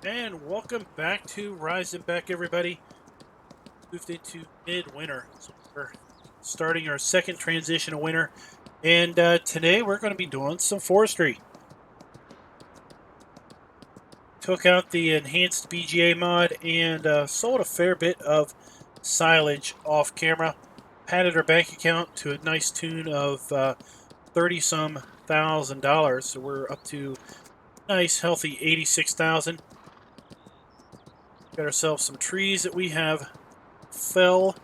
And welcome back to Riesenbeck, everybody. Moved into Midwinter. So we're starting our second transition of winter. And today we're going to be doing some forestry. Took out the enhanced BGA mod and sold a fair bit of silage off camera. Padded our bank account to a nice tune of 30-some thousand dollars. So we're up to nice, healthy 86,000. Got ourselves some trees that we have fell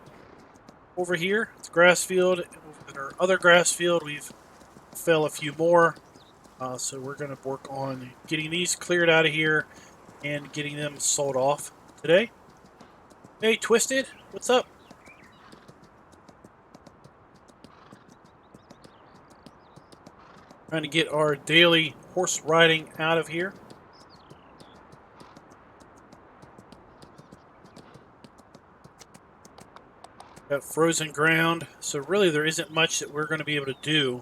over here. It's grass field. In our other grass field, we've fell a few more. So we're going to work on getting these cleared out of here and getting them sold off today. Hey, Twisted, what's up? Trying to get our daily horse riding out of here. Got frozen ground, so really there isn't much that we're going to be able to do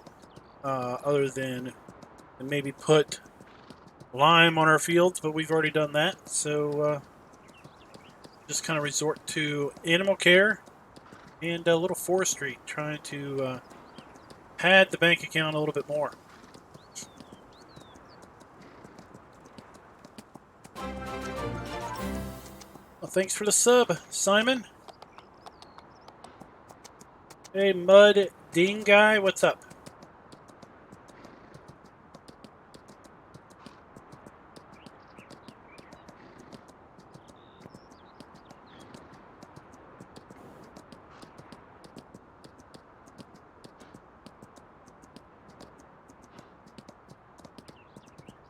other than maybe put lime on our fields, but we've already done that. So just kind of resort to animal care and a little forestry, trying to pad the bank account a little bit more. Well, thanks for the sub, Simon. Hey, Mud Ding Guy, what's up?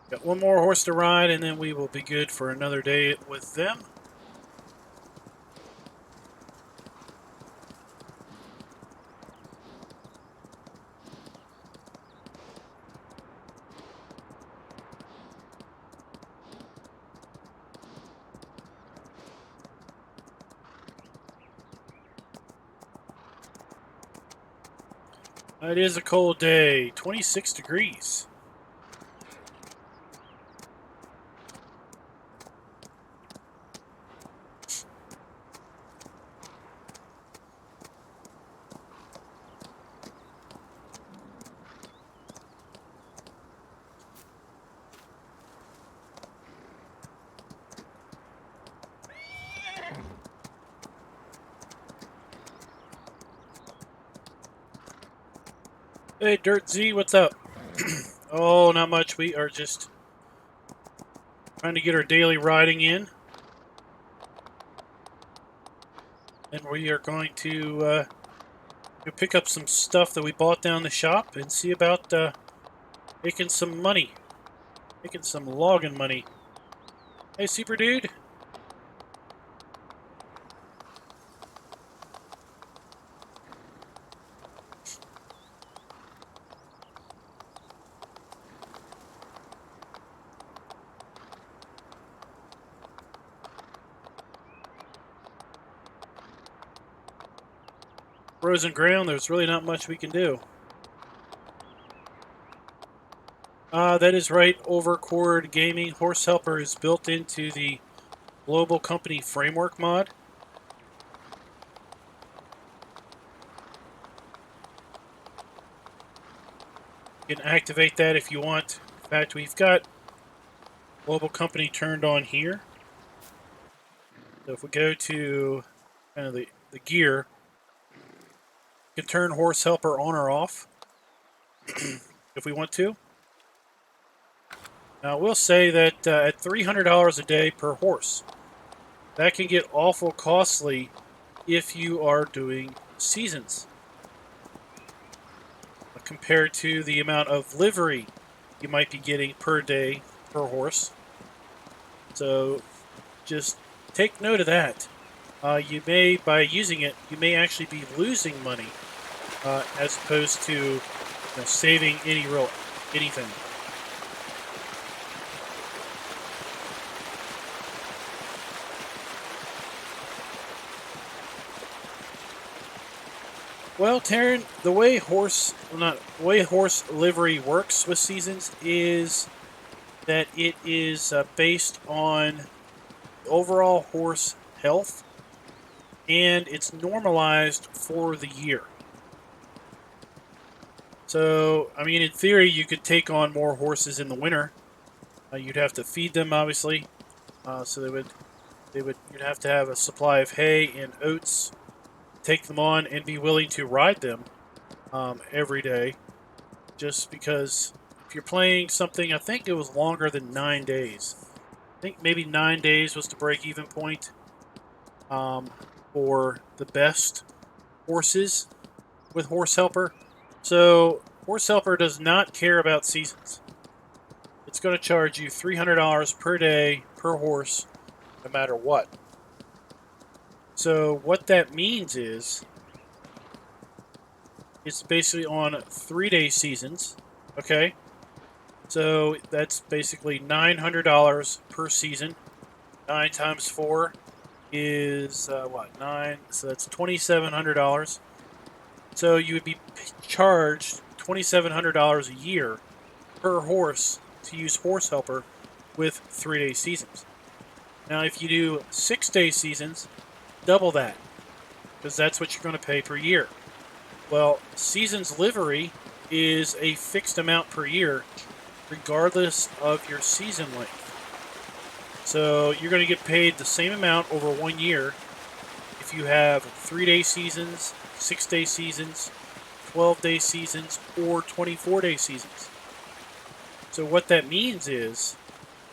Got one more horse to ride, and then we will be good for another day with them. It is a cold day, 26 degrees. Hey, Dirt Z, what's up? Oh, not much. We are just trying to get our daily riding in. And we are going to pick up some stuff that we bought down the shop and see about making some money. Making some logging money. Hey, Super Dude. Frozen ground, there's really not much we can do. That is right. Overcord Gaming Horse Helper is built into the Global Company Framework mod. You can activate that if you want. In fact, we've got Global Company turned on here. So if we go to kind of the gear, you can turn Horse Helper on or off if we want to. Now, I will say that at $300 a day per horse, that can get awful costly if you are doing seasons compared to the amount of livery you might be getting per day per horse. So just take note of that. You may, by using it, you may actually be losing money as opposed to saving anything. Well, Taryn, the way horse livery works with seasons is that it is based on overall horse health, and it's normalized for the year. So, I mean, in theory, you could take on more horses in the winter. You'd have to feed them, obviously. So you'd have to have a supply of hay and oats, take them on, and be willing to ride them every day. Just because if you're playing something, I think it was longer than 9 days. I think maybe 9 days was the break-even point for the best horses with Horse Helper. So Horse Helper does not care about seasons. It's going to charge you $300 per day per horse, no matter what. So what that means is it's basically on 3-day seasons. Okay, so that's basically $900 per season. 9 times 4 is what? 9. So that's $2,700. So you would be charged $2,700 a year per horse to use Horse Helper with 3-day seasons. Now, if you do 6-day seasons, double that, because that's what you're going to pay per year. Well, Seasons livery is a fixed amount per year, regardless of your season length. So you're going to get paid the same amount over 1 year if you have 3-day seasons, 6-day seasons, 12-day seasons, or 24-day seasons. So what that means is,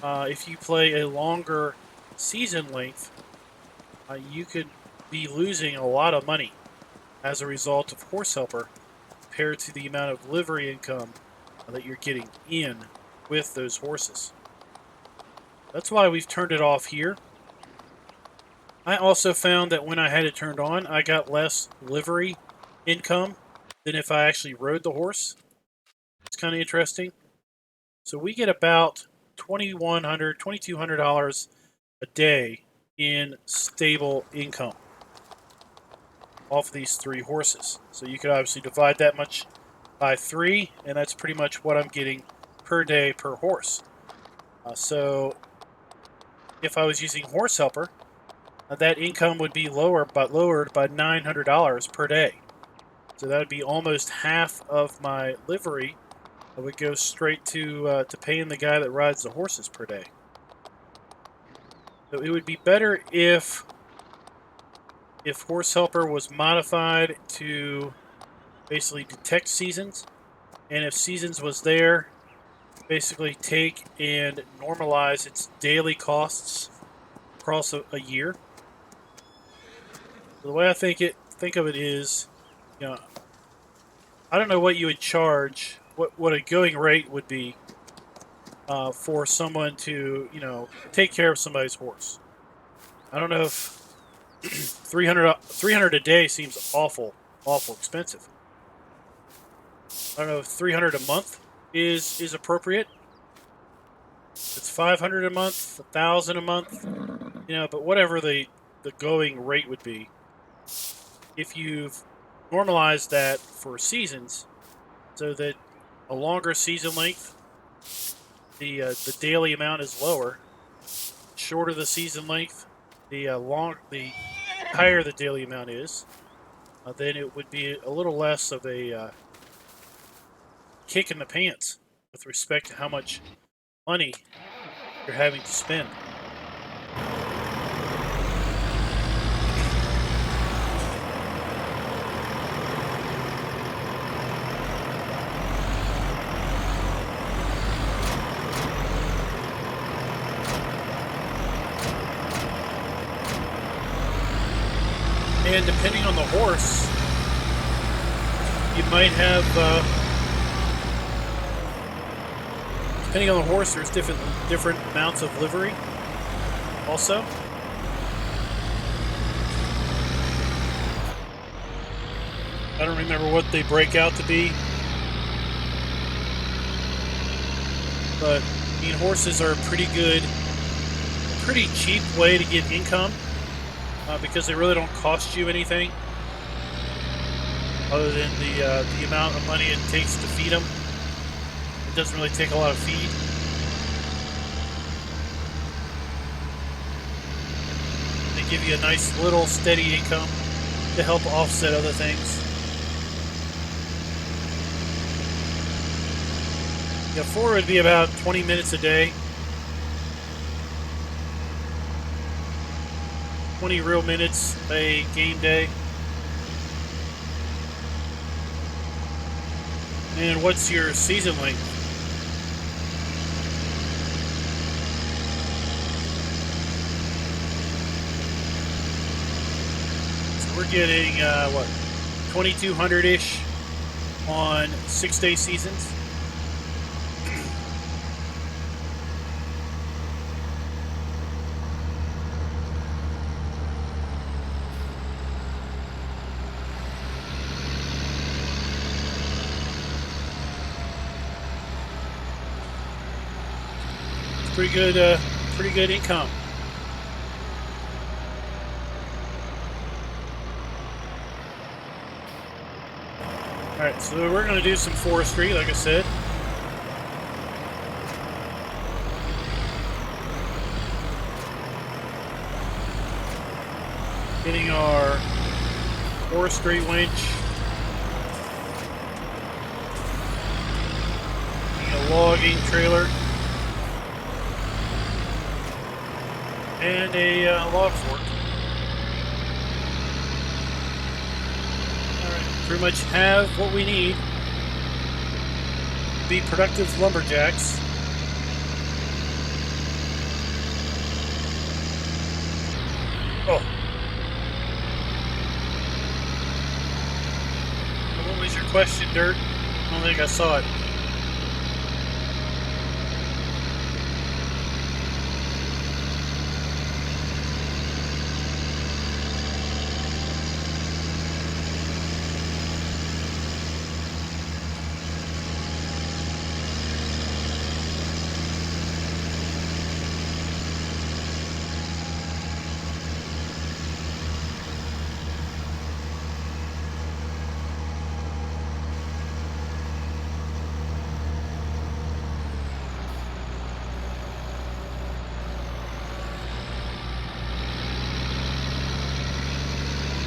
if you play a longer season length, you could be losing a lot of money as a result of Horse Helper compared to the amount of livery income that you're getting in with those horses. That's why we've turned it off here. I also found that when I had it turned on, I got less livery income than if I actually rode the horse. It's kind of interesting. So we get about $2,100, $2,200 a day in stable income off these 3 horses. So you could obviously divide that much by 3, and that's pretty much what I'm getting per day per horse. So if I was using Horse Helper, that income would be lowered by $900 per day. So that would be almost half of my livery that would go straight to paying the guy that rides the horses per day. So it would be better if Horse Helper was modified to basically detect seasons, and if seasons was there, basically take and normalize its daily costs across a year. So the way I think of it is, you know, I don't know what you would charge, what a going rate would be for someone to, take care of somebody's horse. I don't know if 300 a day seems awful expensive. I don't know if 300 a month is appropriate. It's 500 a month, 1,000 a month, but whatever the going rate would be, if you've normalized that for seasons, so that a longer season length, the daily amount is lower. Shorter the season length, the higher the daily amount is. Then it would be a little less of a kick in the pants with respect to how much money you're having to spend. And depending on the horse, you might have, depending on the horse, there's different amounts of livery also. I don't remember what they break out to be, but I mean, horses are a pretty cheap way to get income. Because they really don't cost you anything other than the amount of money it takes to feed them. It doesn't really take a lot of feed. give you a nice little steady income to help offset other things. Yeah, 4 would be about 20 minutes a day. 20 real minutes a game day. And what's your season length? So we're getting, what, 2,200-ish on 6-day seasons. Pretty good income. All right, so we're going to do some forestry, like I said. Getting our forestry winch. Getting a logging trailer. And a log fork. Alright, pretty much have what we need to be productive lumberjacks. Oh. What was your question, Dirt? I don't think I saw it.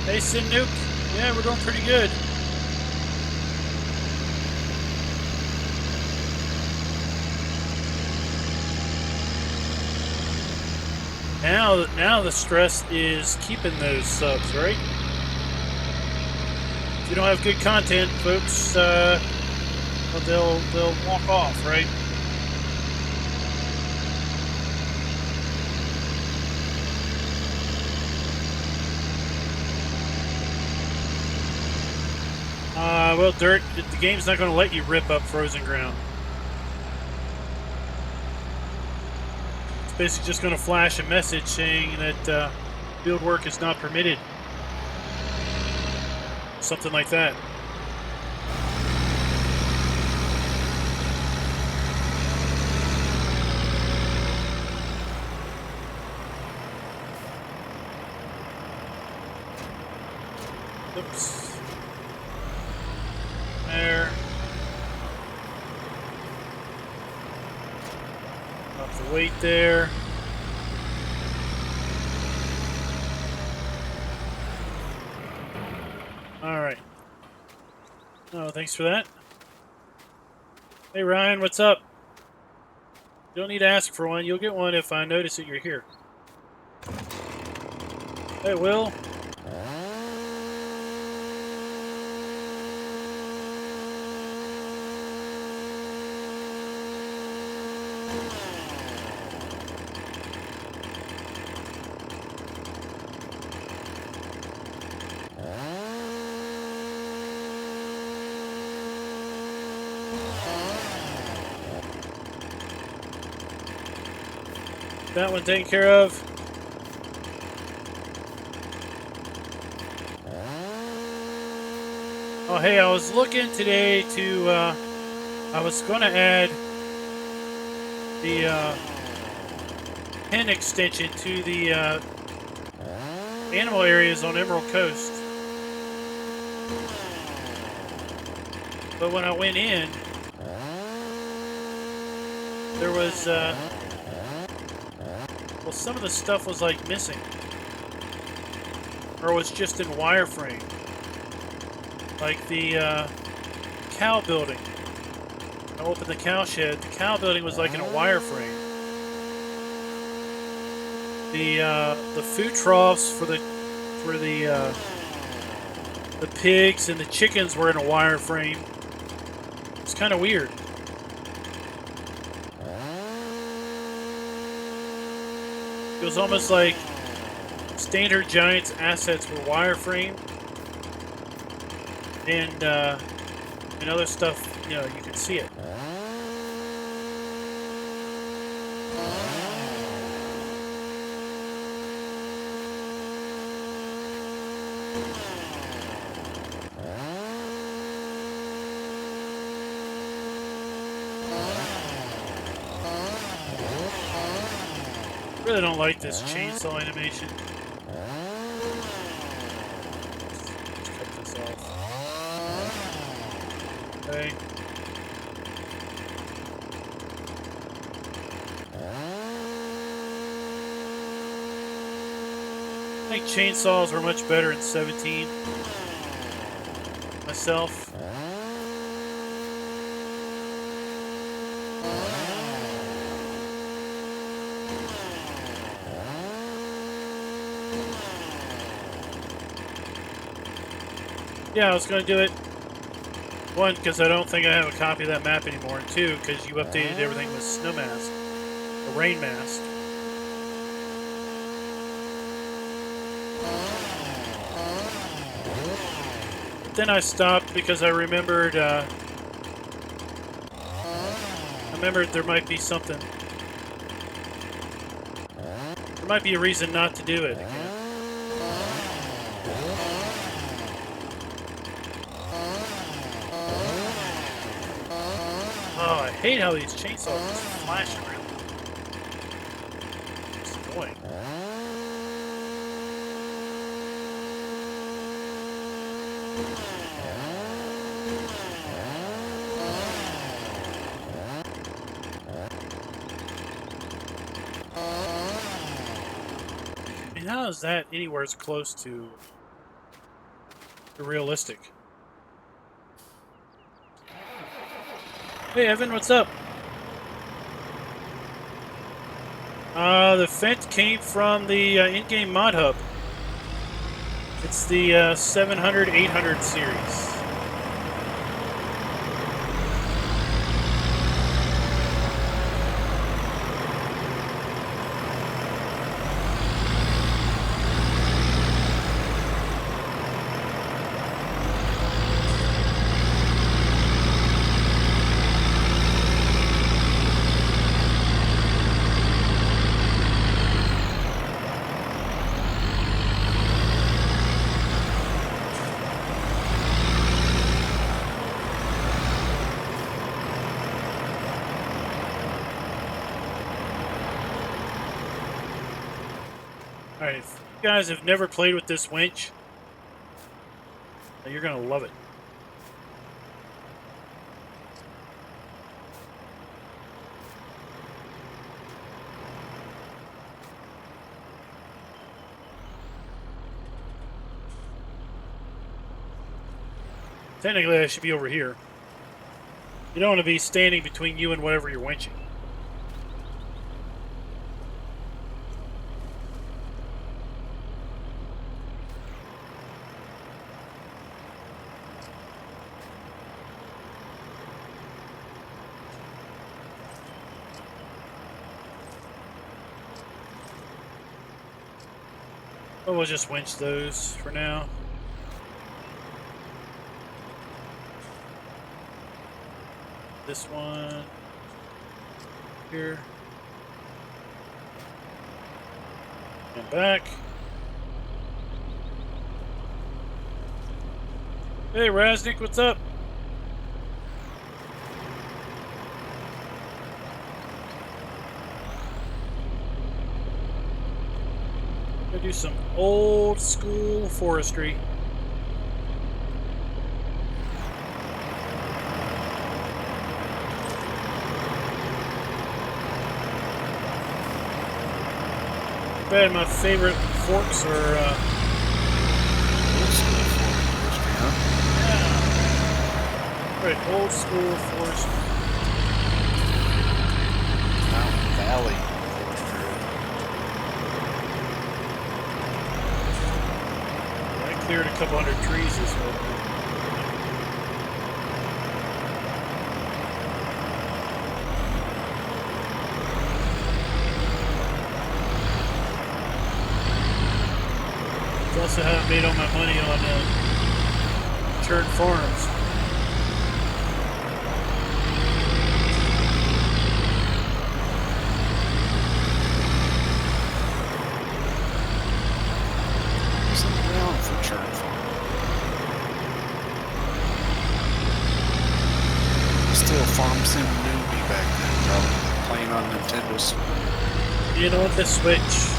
Hey, Sin Nuke. Yeah, we're doing pretty good. Now the stress is keeping those subs, right? If you don't have good content, folks, well, they'll walk off, right? Well, Dirt, the game's not going to let you rip up frozen ground. It's basically just going to flash a message saying that field work is not permitted. Something like that. Oops. There. Up the weight there. All right. Oh, thanks for that. Hey, Ryan, what's up? You don't need to ask for one. You'll get one if I notice that you're here. Hey, Will. That one taken care of. Oh, hey, I was looking today to, I was going to add the pen extension to the animal areas on Emerald Coast. But when I went in, there was, well, some of the stuff was like missing. or was just in wireframe. Like the cow building. I opened the cow shed. The cow building was like in a wireframe. The food troughs for the pigs and the chickens were in a wireframe. It's kind of weird. It was almost like Standard Giants assets were wireframe, and other stuff, you know, you could see it. Really don't like this chainsaw animation. Let's cut this off. Okay. I think chainsaws were much better in 17. Myself. Yeah, I was going to do it. One, because I don't think I have a copy of that map anymore. And two, because you updated everything with snow mask. Or rain mask. But then I stopped because I remembered there might be something. There might be a reason not to do it again. Oh, I hate how these chainsaws just flash around. It's annoying. I mean, how is that anywhere as close to realistic? Hey, Evan, what's up? The Fent came from the in-game mod hub. It's the 700, 800 series. Alright, if you guys have never played with this winch, you're going to love it. Technically, I should be over here. You don't want to be standing between you and whatever you're winching. But we'll just winch those for now. This one here and back. Hey Raznik, what's up? Gonna do some old school forestry. My favorite forks are Right, old school forest. Mountain Valley Forestry. I cleared a couple hundred trees this way. It's also how I made all my money on turn farms. Something around for churn farm. Still a farm sim newbie back then, probably playing on Nintendo Switch. You know what? The Switch.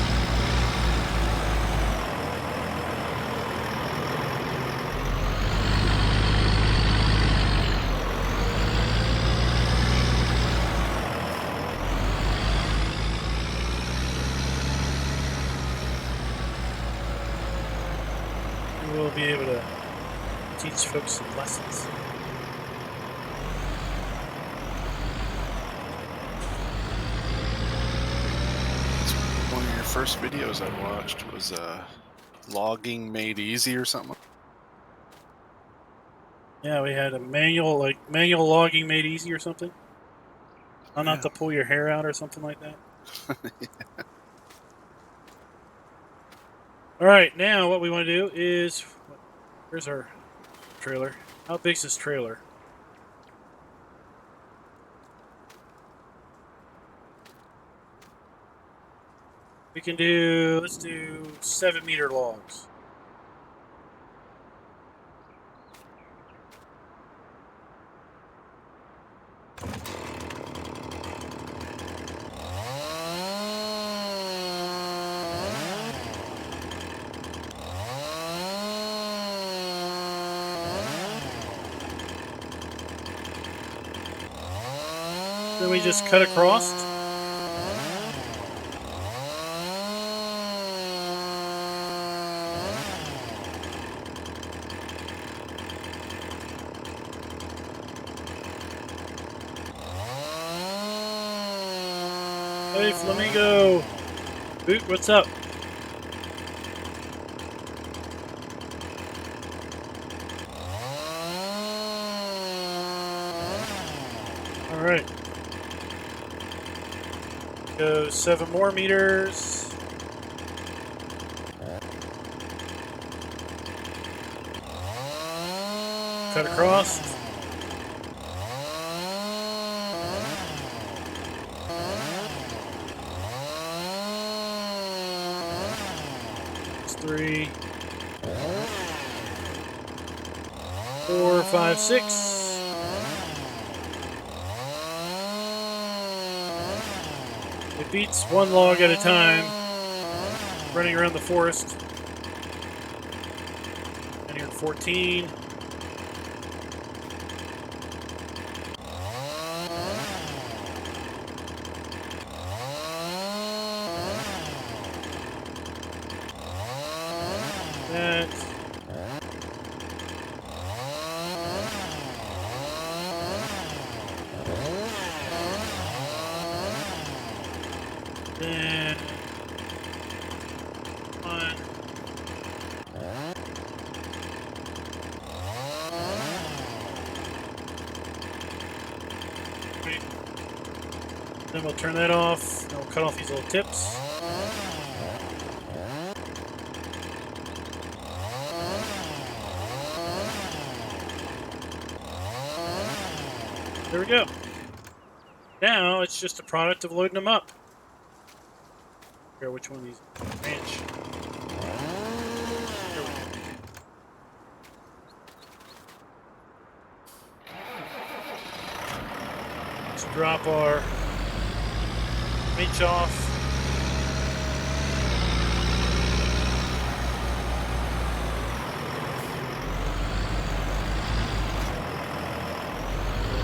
We'll be able to teach folks some lessons. One of your first videos I watched was logging made easy or something. Yeah, we had a manual logging made easy or something. How not to pull your hair out or something like that. Yeah. All right, now what we want to do is, here's our trailer. How big's this trailer? We can do, let's do 7-meter logs. Then we just cut across. Hey, Flamingo! Boot, what's up? Alright. Go 7 more meters. Cut across. That's 3, 4, 5, 6. It beats one log at a time, running around the forest. And here 14. That. Then 1. Wait. Then we'll turn that off. And we'll cut off these little tips. There we go. Now it's just a product of loading them up. Here, which one of these? Ranch. Let's drop our winch off.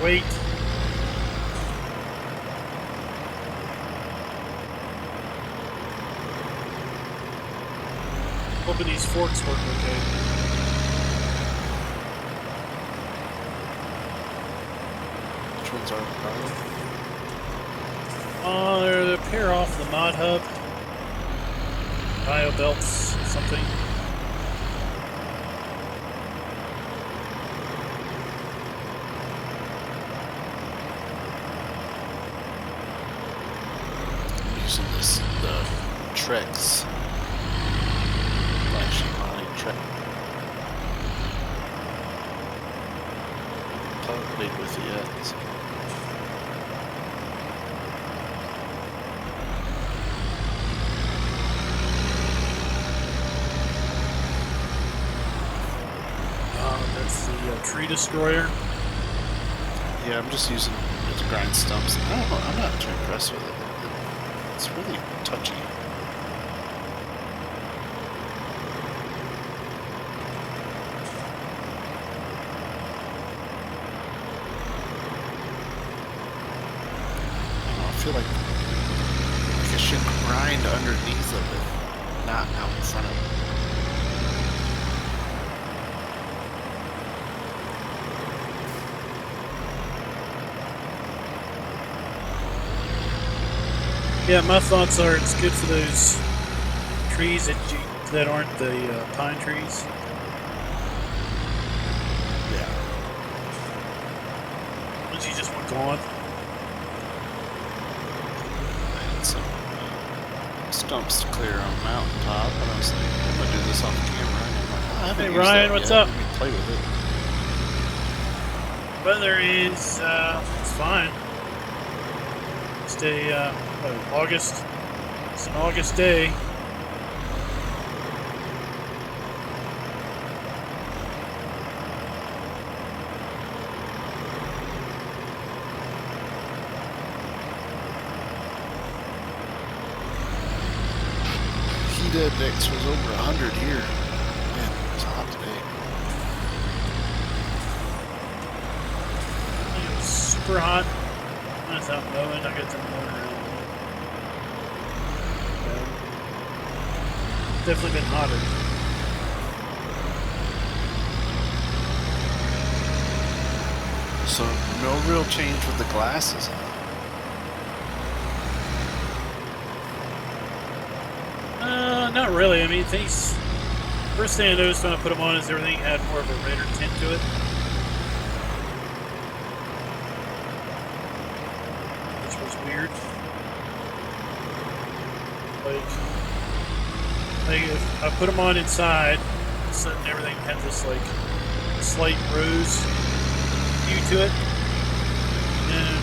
Wait. Hoping these forks work okay. ones are they? They're the pair off the mod hub. Bio belts, something. Using the Trex black sheep mounting Trex. I haven't played with it yet. So. That's the tree destroyer. Yeah, I'm just using it to grind stumps. I don't know, I'm not too impressed with it. It's really touchy. I feel like it should grind underneath of it, not out in front of it. Yeah, my thoughts are it's good for those trees that aren't the pine trees. Yeah. Ones you just want gone. I had some stumps to clear on the mountaintop, and I was like, I'm gonna do this off camera. And I'm like, oh, I haven't Hey used Ryan, that what's yet. up? Let me play with it. Weather is it's fine. It's August. It's an August day. Heat index was over 100 here. Man, it was hot today. It was super hot. I was out mowing. I got the mower around. Definitely been hotter. So no real change with the glasses, huh? Not really. I mean, first thing I noticed when I put them on is everything had more of a redder tint to it. Which was weird. Like if I put them on inside, all of a sudden everything had this like slight rose hue to it. And then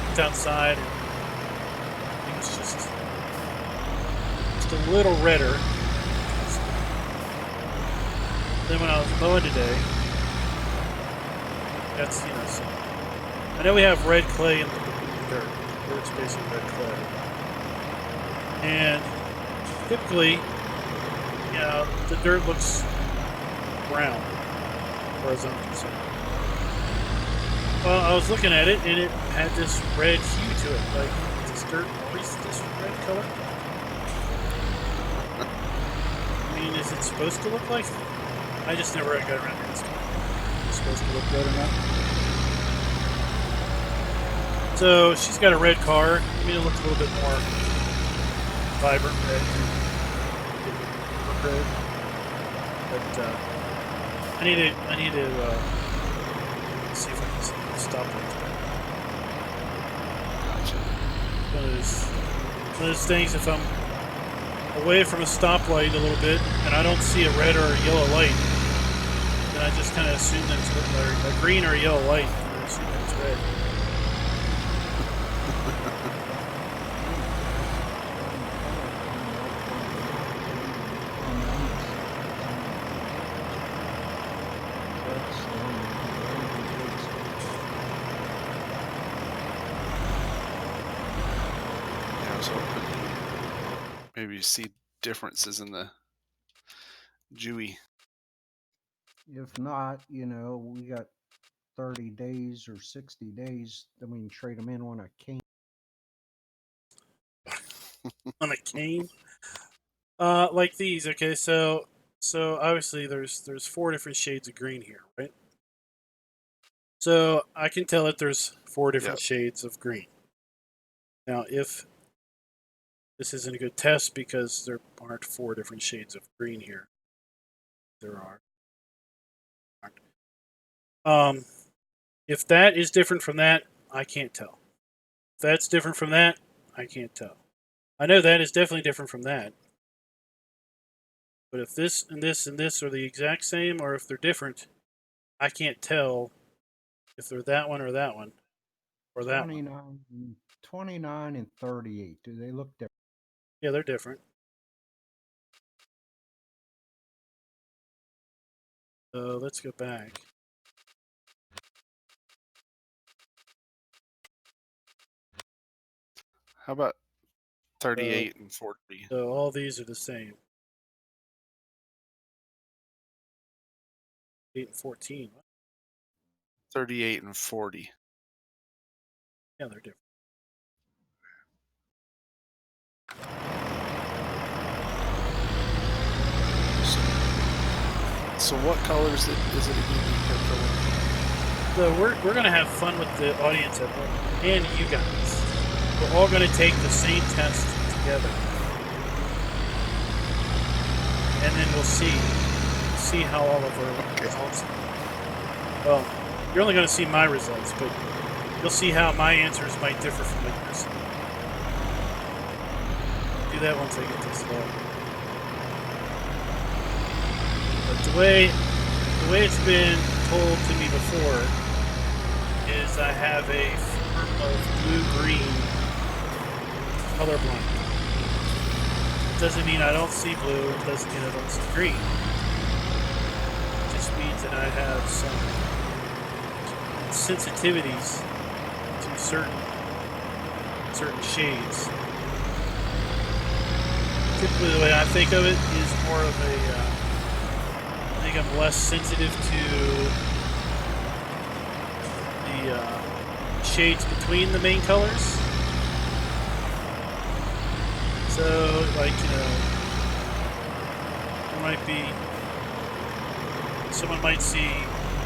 looked outside and it was just a little redder. Then when I was mowing today, that's so I know we have red clay in the dirt. Dirt's basically red clay, and typically, the dirt looks brown, as far as I'm concerned. Well, I was looking at it, and it had this red hue to it. Like, is this dirt always this red color? I mean, is it supposed to look like? I just never got around to this time. It's supposed to look red or not. So she's got a red car. I mean, it looks a little bit more vibrant red. But I need to see if I can see the stoplights better. Gotcha. One of those things. If I'm away from a stoplight a little bit and I don't see a red or a yellow light, then I just kind of assume that it's a green or a yellow light, and I assume that it's red. Yeah, I was hoping maybe you see differences in the Jewy. If not, we got 30 days or 60 days, then we can trade them in on a cane. On a cane? Like these, okay, so obviously there's 4 different shades of green here, right? So I can tell that there's 4 different shades of green. Now, if this isn't a good test because there aren't 4 different shades of green here. There are. If that is different from that, I can't tell. If that's different from that, I can't tell. I know that is definitely different from that. But if this and this and this are the exact same, or if they're different, I can't tell if they're that one or that one or that 29, one. 29 and 38. Do they look different? Yeah, they're different. So let's go back. How about 38 and 40? So all these are the same. 8 and 14. 38 and 40. Yeah, they're different. So what colors is it again? So we're going to have fun with the audience at home and you guys. We're all going to take the same test together. And then we'll see how all of our results are. Well, you're only going to see my results, but you'll see how my answers might differ from yours. Do that once I get this going. But the way it's been told to me before is I have a form of blue-green colorblind. It doesn't mean I don't see blue. It doesn't mean I don't see green. It just means that I have some sensitivities to certain shades. Typically, the way I think of it is more of a. I think I'm less sensitive to the shades between the main colors. So, like, there might be, someone might see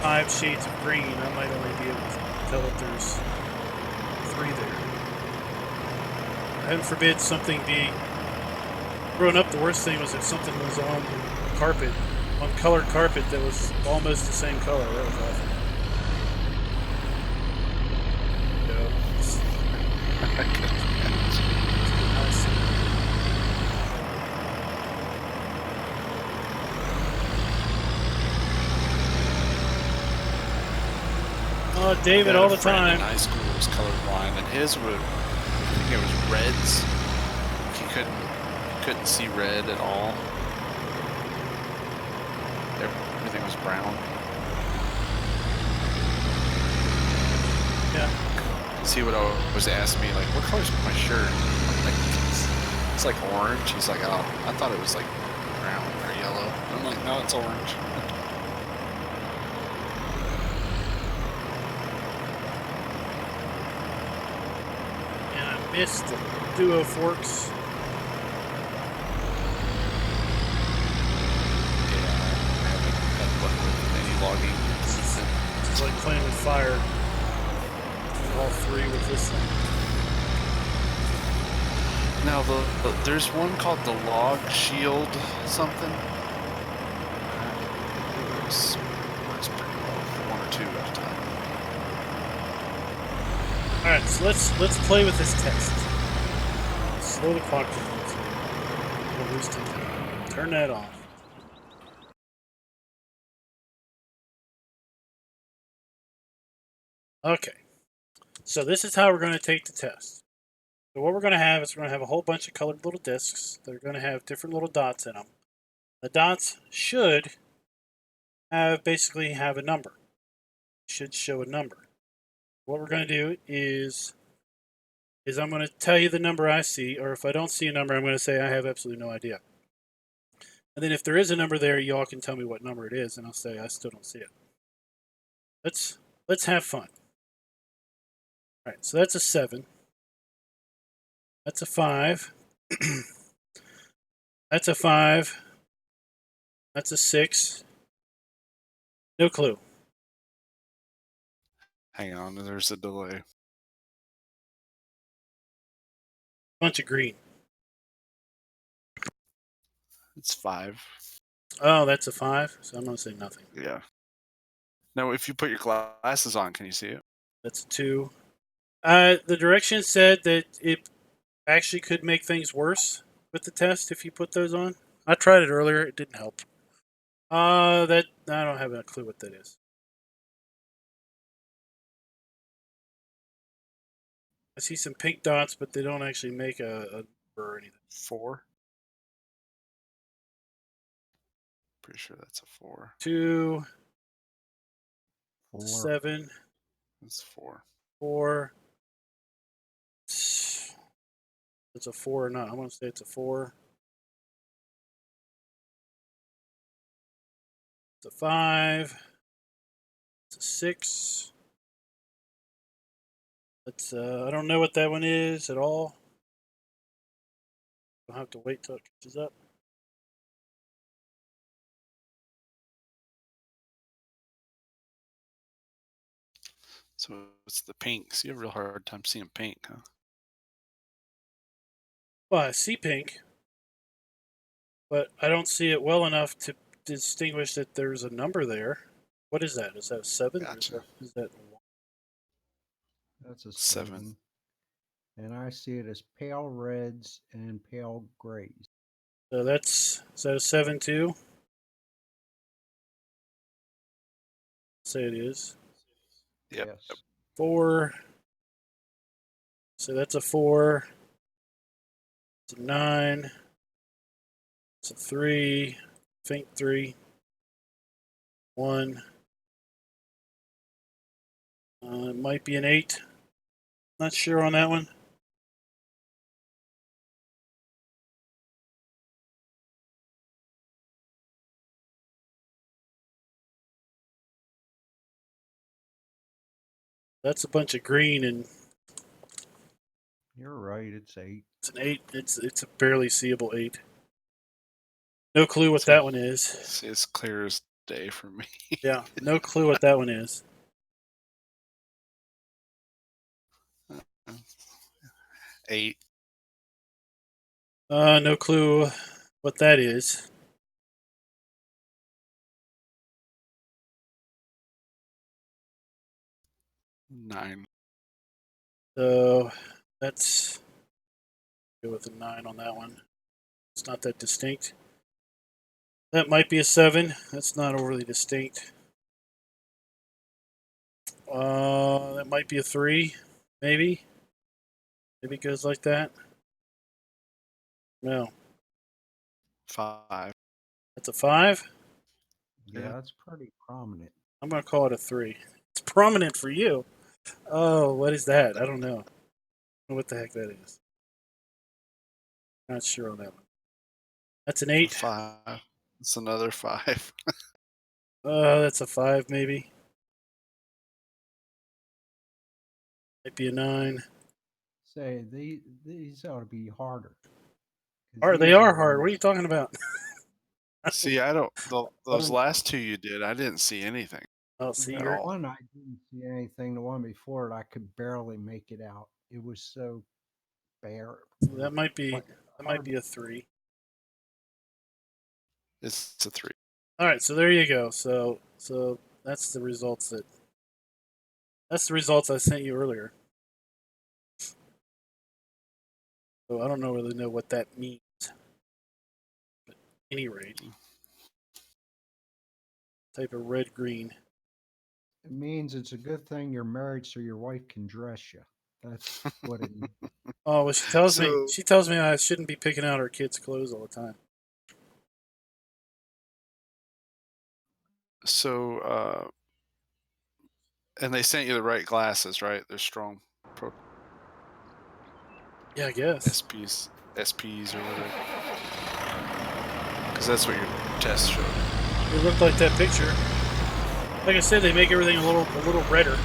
5 shades of green. I might only be able to tell that there's 3 there. Heaven forbid something be. Growing up, the worst thing was if something was on carpet, on colored carpet that was almost the same color. That was awful. Oh, David, all the time. In high school was colorblind, and his would, I think it was reds. He couldn't see red at all. Everything was brown. Yeah. He would always ask me, like, what color's my shirt? Like, it's like orange. He's like, oh, I thought it was like brown or yellow. I'm like, no, it's orange. And I missed the duo forks. Logging. It's like playing with fire. All 3 with this thing. Now there's one called the log shield something. It works pretty well for 1 or 2 at a time. All right, so let's play with this test. Slow the clock down. We'll lose time. Turn that off. Okay, so this is how we're going to take the test. So what we're going to have is we're going to have a whole bunch of colored little discs that are going to have different little dots in them. The dots should basically have a number. Should show a number. What we're going to do is I'm going to tell you the number I see, or if I don't see a number, I'm going to say I have absolutely no idea. And then if there is a number there, y'all can tell me what number it is, and I'll say I still don't see it. Let's have fun. All right, so that's a 7. That's a 5. That's a 5. That's a 6. No clue. Hang on, there's a delay. Bunch of green. It's 5. Oh, that's a 5. So I'm gonna say nothing. Yeah. Now, if you put your glasses on, can you see it? That's a 2. The directions said that it actually could make things worse with the test if you put those on. I tried it earlier. It didn't help. That I don't have a clue what that is. I see some pink dots, but they don't actually make a number or anything. 4. Pretty sure that's a 4. 2, 4. 7, It's 4. 4. It's a 4 or not. I want to say it's a 4. It's a 5. It's a 6. That's I don't know what that one is at all. I'll have to wait till it catches up. So it's the pinks. You have a real hard time seeing pink, huh? Well, I see pink, but I don't see it well enough to distinguish that there's a number there. What is that? Is that a 7? Gotcha. Or is that 1? That's a 7. 7. And I see it as pale reds and pale grays. So is that a 7 too? Say it is. Yep. Yes. 4. So that's a 4. It's a 9. It's a 3. Faint 3. 1. It might be an 8. Not sure on that one. That's a bunch of green, and You're right. It's 8. it's an 8. It's a barely seeable 8. No clue what that one is. It's clear as day for me. Yeah, no clue what that one is. 8. No clue what that is. Nine. So let's go with a 9 on that one. It's not that distinct. That might be a 7. That's not overly distinct. That might be a 3, maybe. Maybe it goes like that. No, 5. that's a 5. Yeah, that's pretty prominent. I'm gonna call it a 3. It's prominent for you. Oh, what is that? I don't know. I don't know what the heck that is. Not sure on that one. That's an 8. 5. It's another 5. That's a 5, maybe. Might be a 9. Say these ought to be harder. They are hard. What are you talking about? See, I don't. Those last 2 you did, I didn't see anything. Oh, see, At you're all. One I didn't see anything. The one before it, I could barely make it out. It was so bare. that might be Like, that might be a 3. It's a 3. All right, so there you go. So that's the results I sent you earlier. So I don't really know what that means. But at any rate, type of red green. it means it's a good thing you're married, so your wife can dress you. That's what it means. Oh, well, she tells me So- I shouldn't be picking out her kids' clothes all the time. So, and they sent you the right glasses, right? They're strong Yeah, I guess. SPs or whatever. Because that's what your test showed. It looked like that picture. Like I said, they make everything a little redder.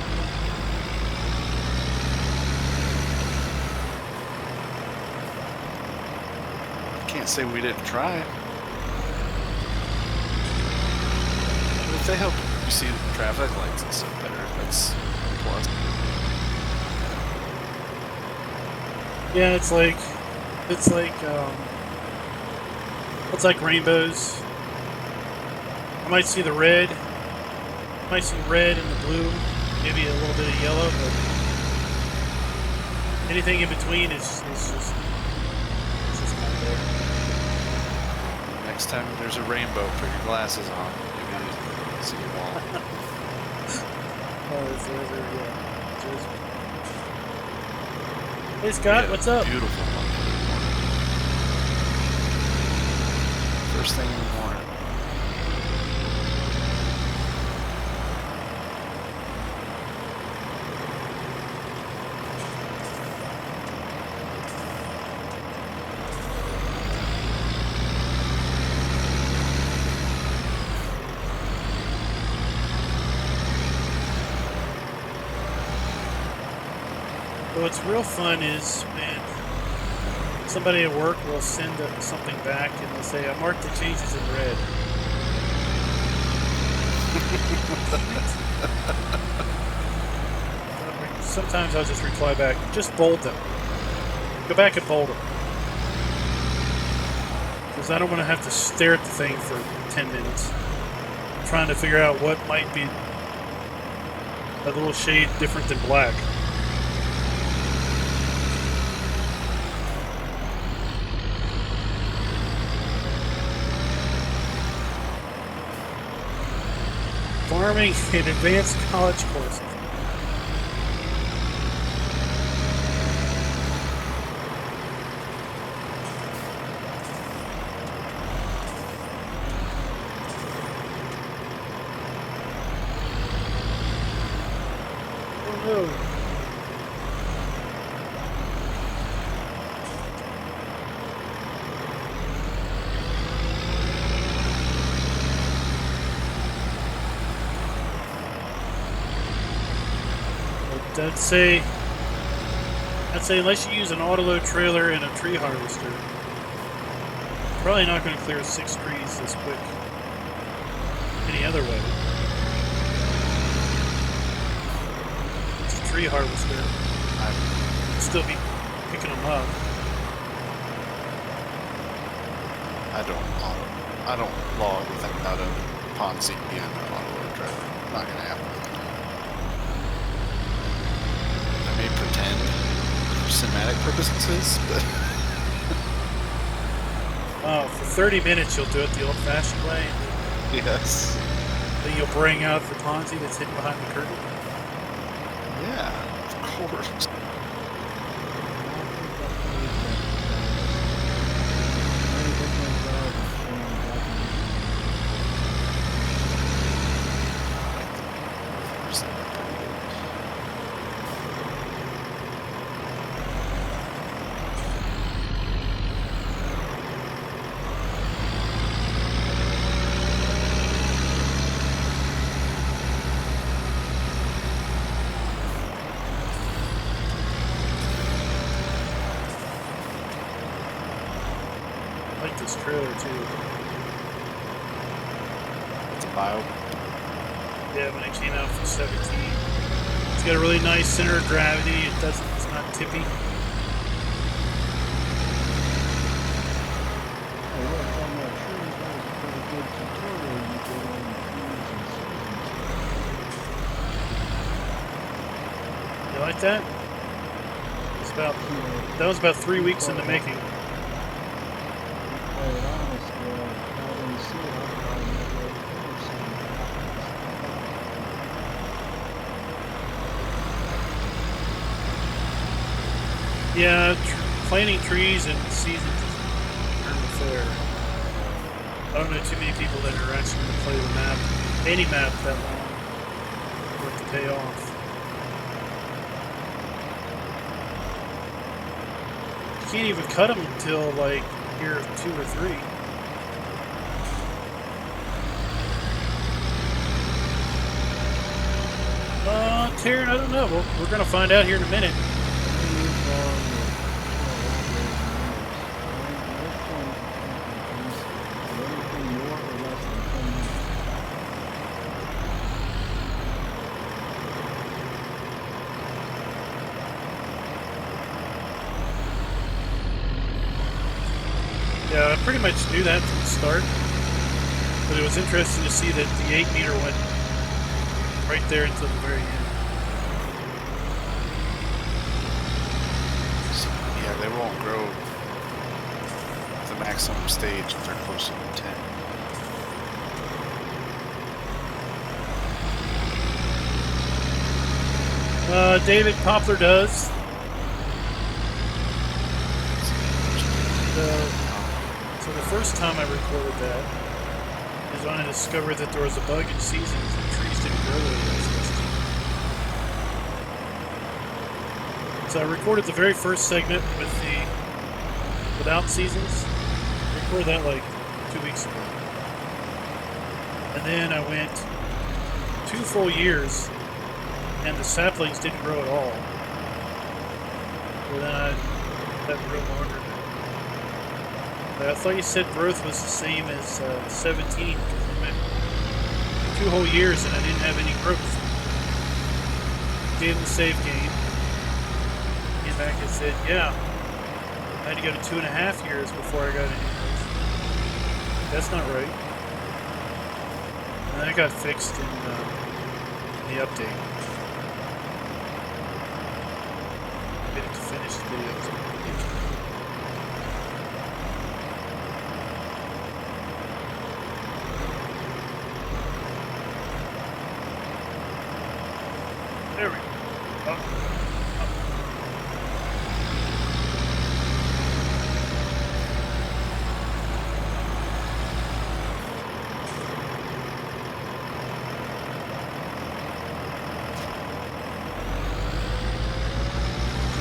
Can't say we didn't try. But if they help see the traffic lights and stuff better. That's a plus. Yeah, it's like rainbows. I might see the red. I might see red and the blue, maybe a little bit of yellow, but anything in between is just not there. Next time there's a rainbow, put your glasses on. Maybe you see them all. Oh, hey Scott, what's up? Beautiful one. First thing in the morning. What's real fun is, man, somebody at work will send something back and they'll say, I marked the changes in red. Sometimes I'll just reply back, just bold them. Go back and bold them. Because I don't want to have to stare at the thing for 10 minutes trying to figure out what might be a little shade different than black. Farming and advanced college courses. Oh no. I'd say unless you use an autoload trailer and a tree harvester, you're probably not going to clear 6 trees this quick any other way. It's a tree harvester. I'd still be picking them up. I don't log without a Ponzi and an autoload trailer. Not gonna happen. Pretend for cinematic purposes, but oh, for 30 minutes you'll do it the old-fashioned way. Yes. Then you'll bring out the Ponzi that's hidden behind the curtain. Yeah, of course. I like this trailer too. It's a bio. Yeah, when it came out for 17. It's got a really nice center of gravity. It's not tippy. You like that? That was about 3 weeks in the making. Yeah, planting trees in seasons is fair. I don't know too many people that are actually going to play the map, any map that long, for it to pay off. You can't even cut them until like year 2 or 3. Taryn, I don't know. We're going to find out here in a minute. Yeah, I pretty much knew that from the start, but it was interesting to see that the 8 meter went right there until the very end. So, yeah, they won't grow the maximum stage if they're closer than 10. David Poplar does. So the first time I recorded that is when I discovered that there was a bug in seasons and trees didn't grow the way they were supposed to. So I recorded the very first segment without seasons. I recorded that like 2 weeks ago. And then I went 2 full years and the saplings didn't grow at all. So then I had to grow longer. But I thought you said growth was the same as 17. I went 2 whole years and I didn't have any growth. Gave him the save game. Came back and said, yeah, I had to go to 2.5 years before I got any growth. That's not right. And that got fixed in the update. To finish the video. There we go. Up.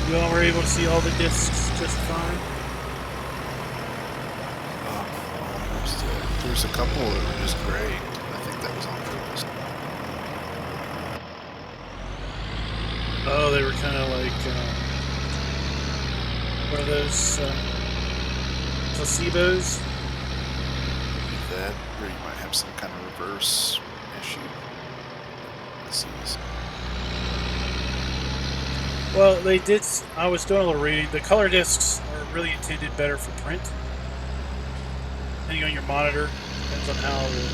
You all were able to see all the discs just fine? Almost. There's a couple that were just gray. I think that was on purpose. Oh, they were kind of like one of those placebos. That, or you might have some kind of reverse issue. Let's see. Well, they did. I was doing a little reading. The color discs are really intended better for print. Depending on your monitor, depends on how the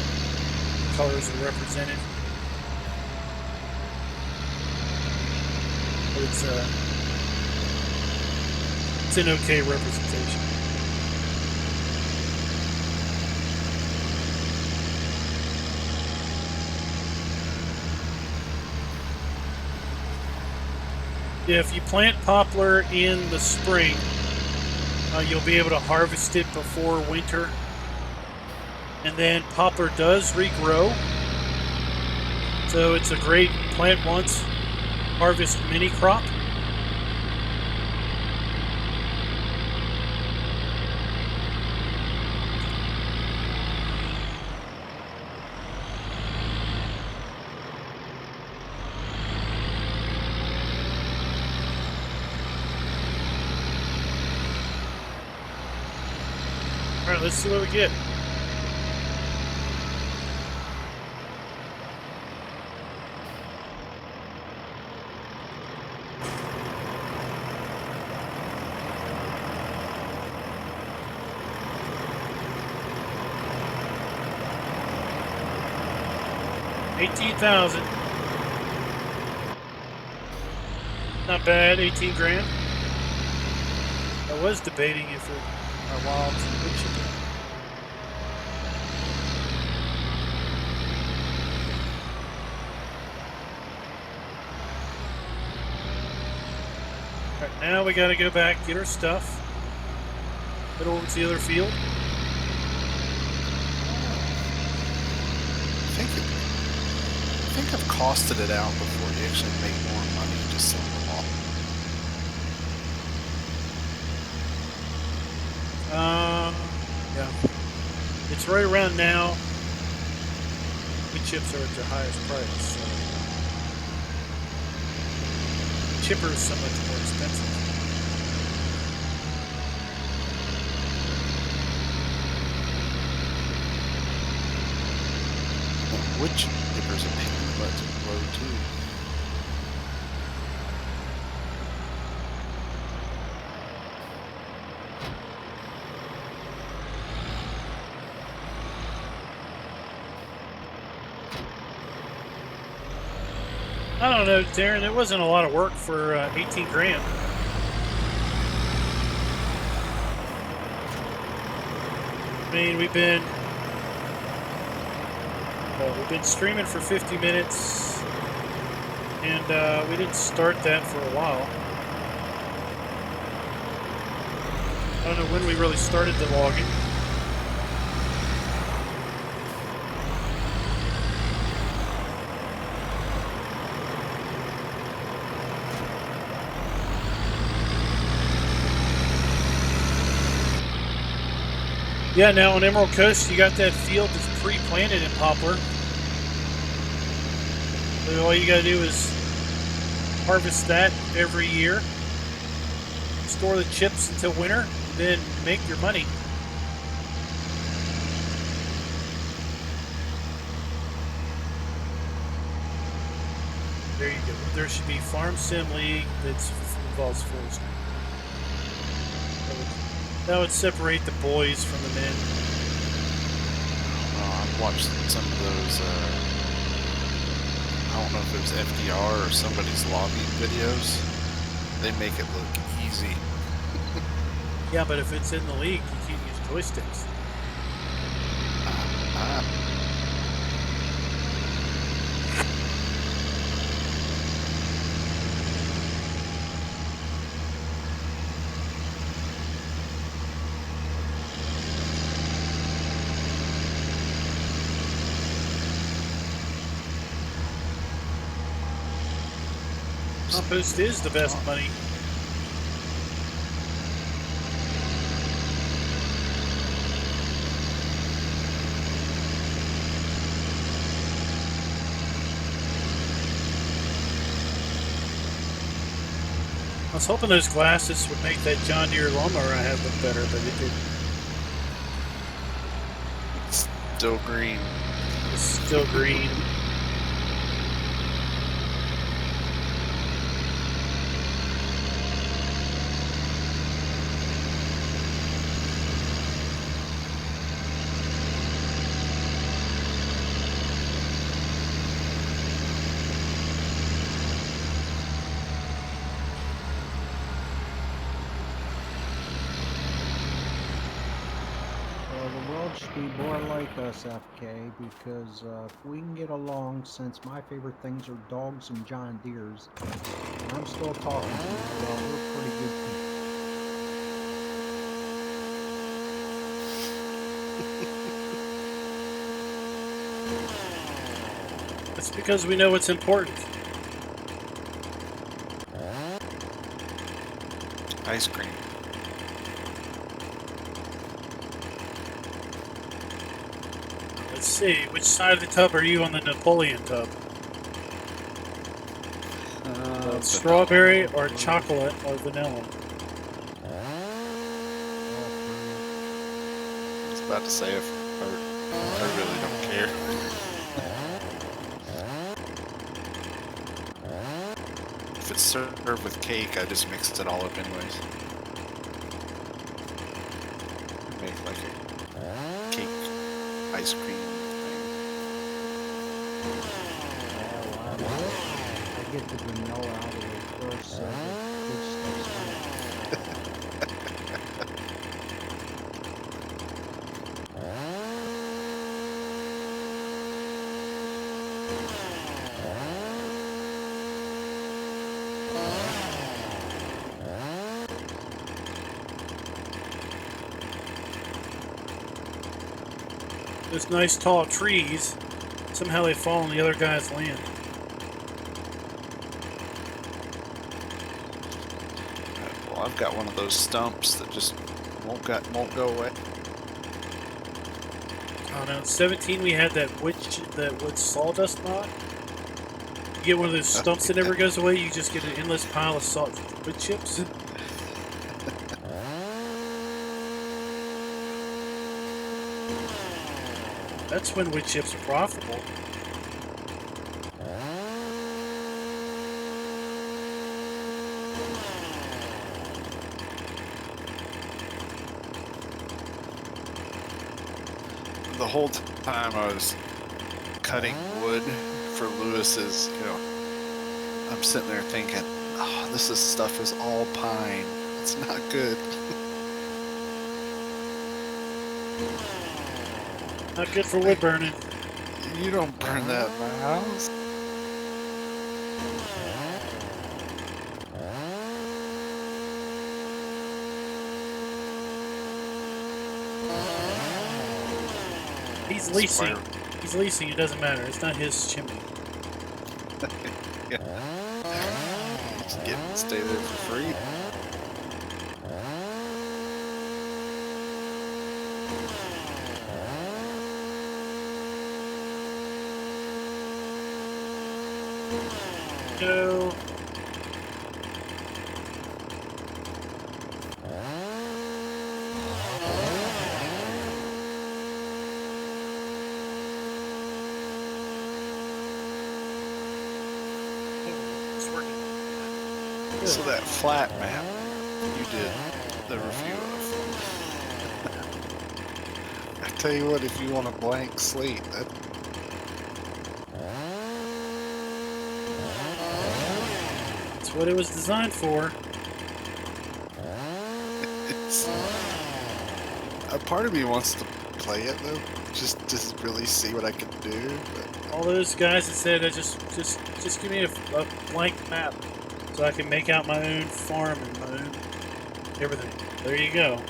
colors are represented. But it's an okay representation. If you plant poplar in the spring, you'll be able to harvest it before winter. And then poplar does regrow. So it's a great plant once, harvest mini crop. All right, let's see what we get. $18,000. Not bad, 18 grand. I was debating if it wild wood chipper. Alright, now we gotta go back, get our stuff, head over to the other field. I think I've costed it out before. You actually make more money just selling them all. Yeah. It's right around now. Wood chips are at their highest price. So chipper is so much more expensive. Wood chippers are pain in the butt to grow too. I don't know, Darren. It wasn't a lot of work for 18 grand. I mean, we've been streaming for 50 minutes, and we didn't start that for a while. I don't know when we really started the logging. Yeah, now on Emerald Coast, you got that field that's pre-planted in poplar. So all you gotta do is harvest that every year, store the chips until winter, then make your money. There you go. There should be Farm Sim League that involves forestry. That would separate the boys from the men. I've watched some of those, I don't know if it was FDR or somebody's lobby videos. They make it look easy. Yeah, but if it's in the league, you can't use joysticks. Compost is the best money. I was hoping those glasses would make that John Deere lawnmower I have look better, but it didn't. It's still green. It's still green. Should be more like us, FK, because if we can get along, since my favorite things are dogs and John Deere's, and I'm still talking to you, well, we're pretty good people. That's because we know what's important. Ice cream. Let's see, which side of the tub are you on the Napoleon tub? Strawberry or chocolate or vanilla? I was about to say, I really don't care. If it's served with cake, I just mixed it all up anyways. Make like a cake ice cream thing. I get the vanilla out of the way first, so the good stuff's fine. Those nice tall trees, somehow they fall on the other guy's land. Well, I've got one of those stumps that just won't go away. Oh no, in 17 we had that wood sawdust knot. You get one of those stumps that never goes away, you just get an endless pile of wood chips. That's when wood chips are profitable. The whole time I was cutting wood for Lewis's, I'm sitting there thinking, oh, this stuff is all pine. It's not good. Not good for wood burning. You don't burn that in my house. He's leasing. Fire. He's leasing. It doesn't matter. It's not his chimney. Yeah. Just stay there for free. No. It's working. Good. So that flat map you did the review of. I tell you what, if you want a blank slate, That's what it was designed for. it's a part of me wants to play it though, just to really see what I can do. But All those guys that said, just give me a blank map so I can make out my own farm and my own everything. There you go.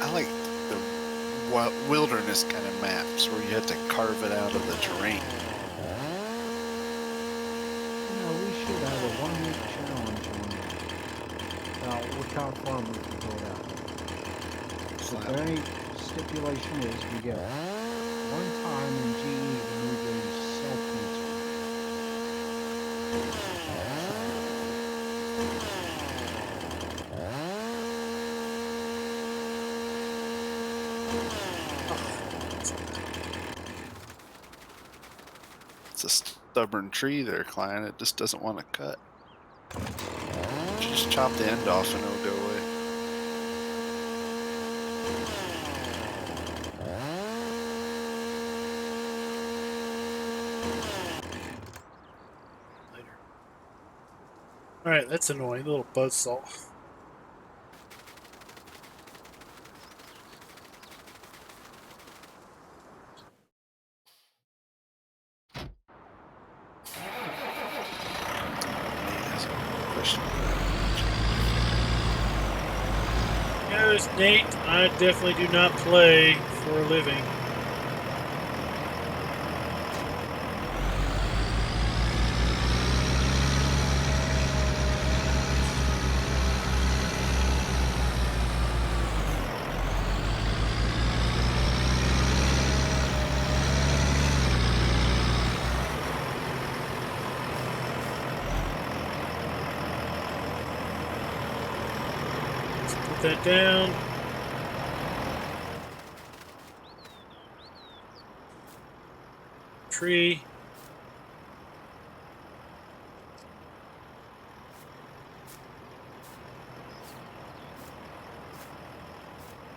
I like the wilderness kind of maps where you have to carve it out of the terrain. You know, we should have a 1-week challenge on that. What kind of farm we can build out. So the only stipulation is we get one time in GE to move those cell points. It's a stubborn tree there, client. It just doesn't want to cut. Just chop the end off and it'll go away. Later. Alright, that's annoying. The little buzzsaw. Yes, Nate, I definitely do not play for a living. Put that down. Tree.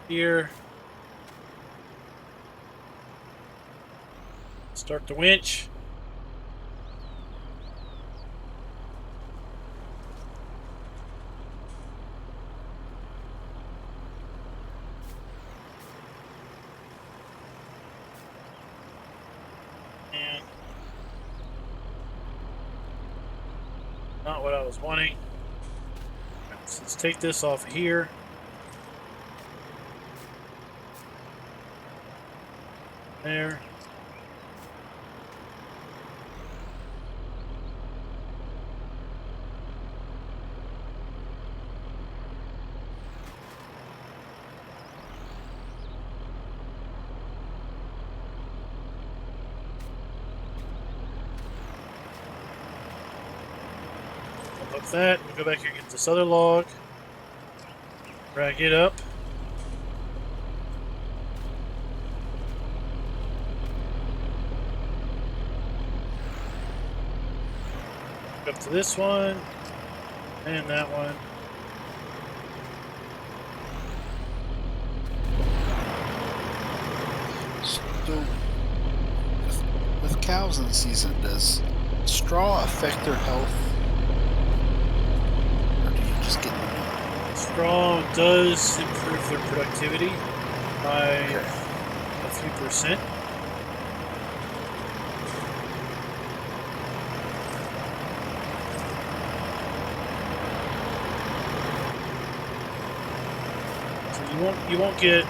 Here. Start the winch. And not what I was wanting. So let's take this off here. There. Unhook that. We'll go back here and get this other log. Drag it up. Up to this one. And that one. So cows in the season, does straw affect their health? Or do you just get manure? Straw does improve their productivity by Okay. a few percent. So you won't get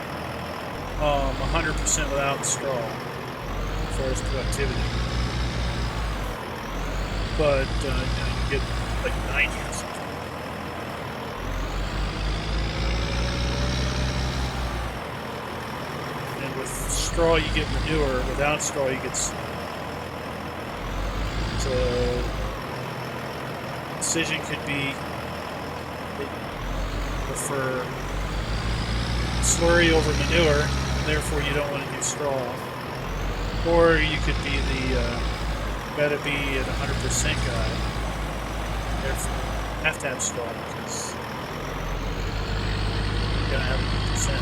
100% without straw as far as productivity, but you get like 90 or something. And with straw you get manure. Without straw you get. So decision could be that you prefer slurry over manure, and therefore you don't want to do straw. Or you could be the gotta be at 100% guy. Therefore, you have to have straw because you're gonna have 100%.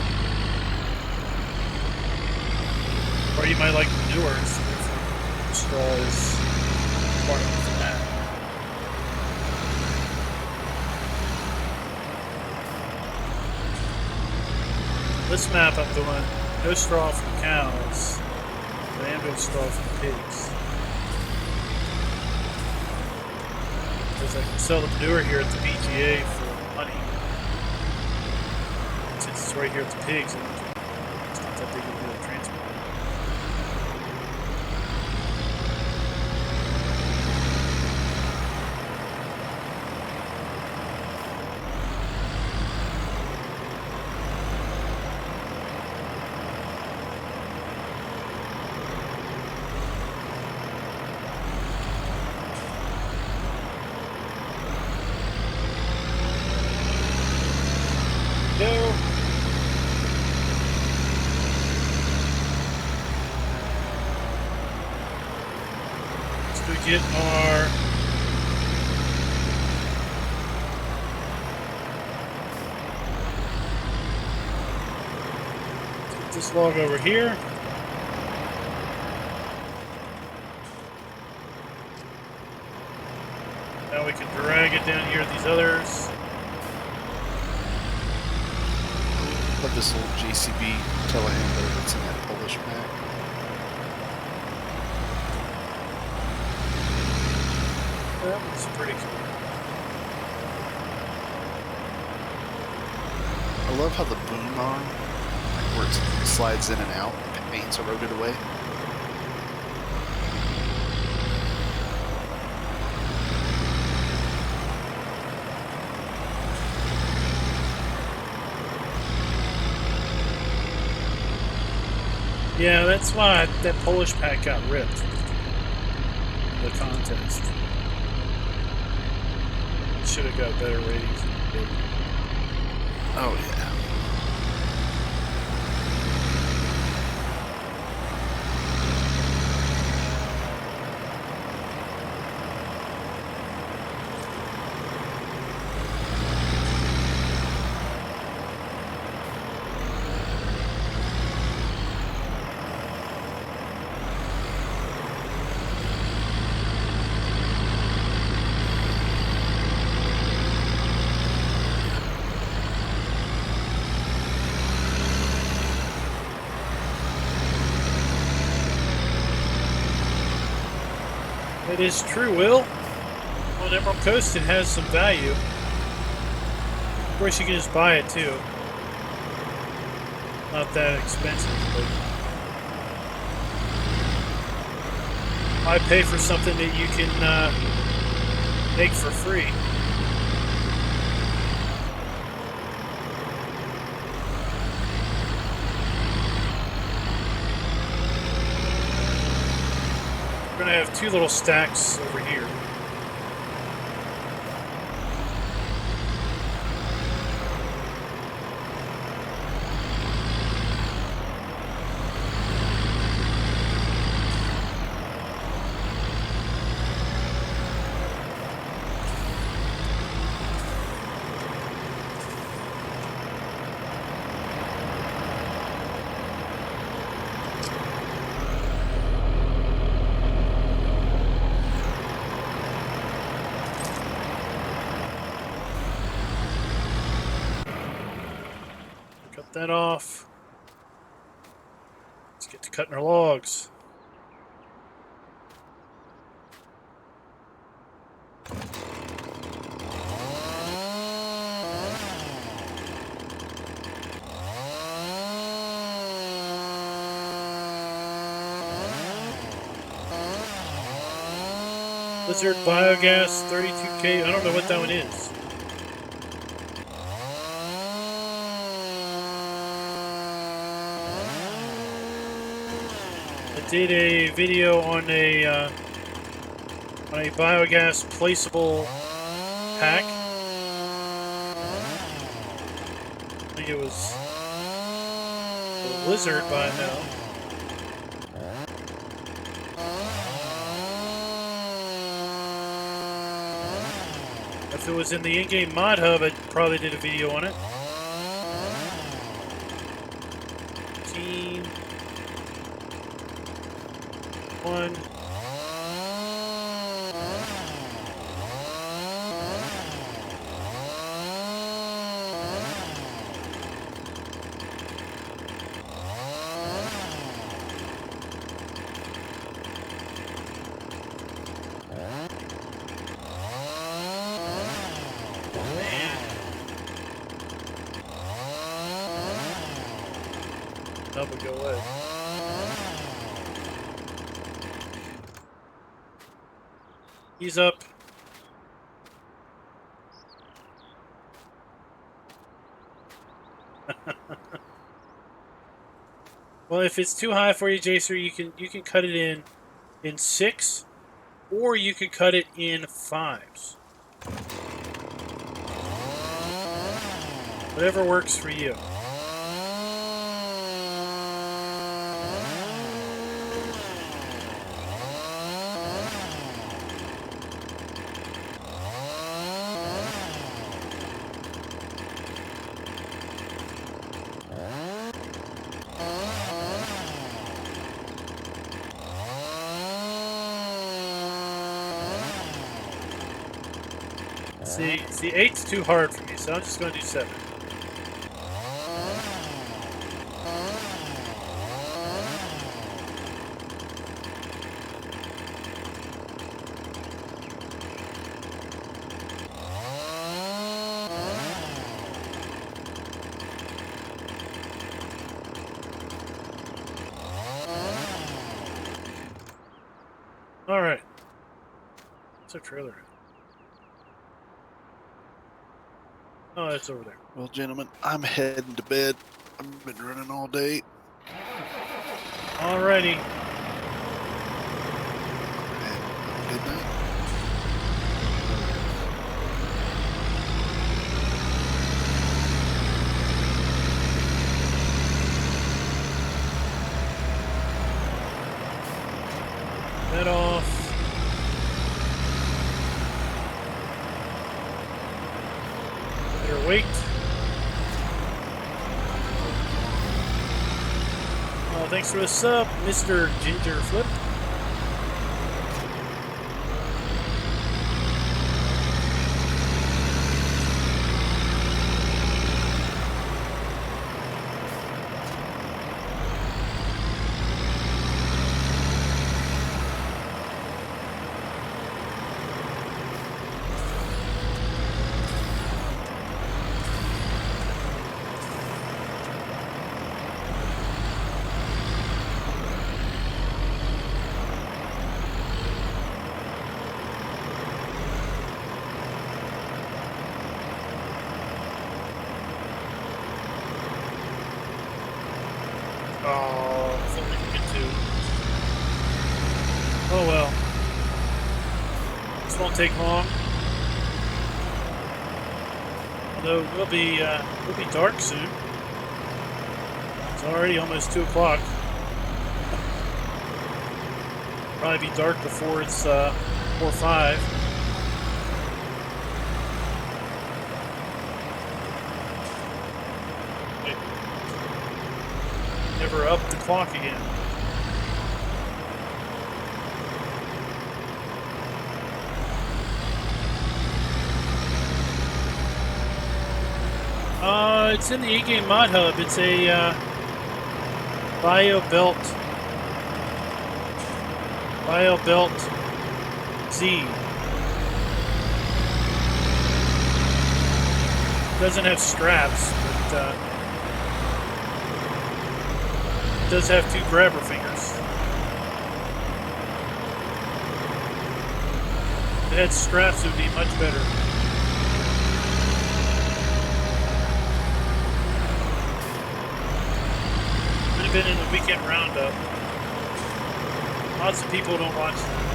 Or you might like manure, so therefore straw is part of that. This map I'm doing no straw for cows, but I am doing straw for pigs. Because I can sell the manure here at the BGA for money. Since it's right here at the pigs, it's not that big of a deal to transport. Go. Let's go get our get this log over here. Now we can drag it down here to these others. Love this old JCB telehandler that's in that Polish pack. That was pretty cool. I love how the boom arm, like where it slides in and out, the paint's eroded away. Yeah, that's why that Polish pack got ripped in the contest. It should have got better ratings than it did. Oh yeah. It is true, Will. On Emerald Coast, it has some value. Of course, you can just buy it too. Not that expensive, but why pay for something that you can make for free? We're gonna have two little stacks over here. that off. Let's get to cutting our logs. Blizzard Biogas 32K. I don't know what that one is. I did a video on a biogas placeable pack. I think it was a Blizzard by now. If it was in the in-game mod hub, I probably did a video on it. Team 1. That would go away. He's up. Well, if it's too high for you, Jacer, you can cut it in 6, or you could cut it in 5s. Whatever works for you. See, 8's too hard for me, so I'm just going to do 7. All right. What's our trailer? Oh, it's over there. Well, gentlemen, I'm heading to bed. I've been running all day. Alrighty. Good night. That off. Better wait. Oh, thanks for the sub, Mr. Ginger Flip. Oh, it's only get 2. Oh well. This won't take long. Although we'll be dark soon. It's already almost 2 o'clock. Probably be dark before it's 4 or 5. Never up the clock again. It's in the E-Game Mod Hub. It's a Bio Belt Z. Doesn't have straps, but it does have 2 grabber fingers. If it had straps, it would be much better. Would have been in the weekend roundup. Lots of people don't watch that.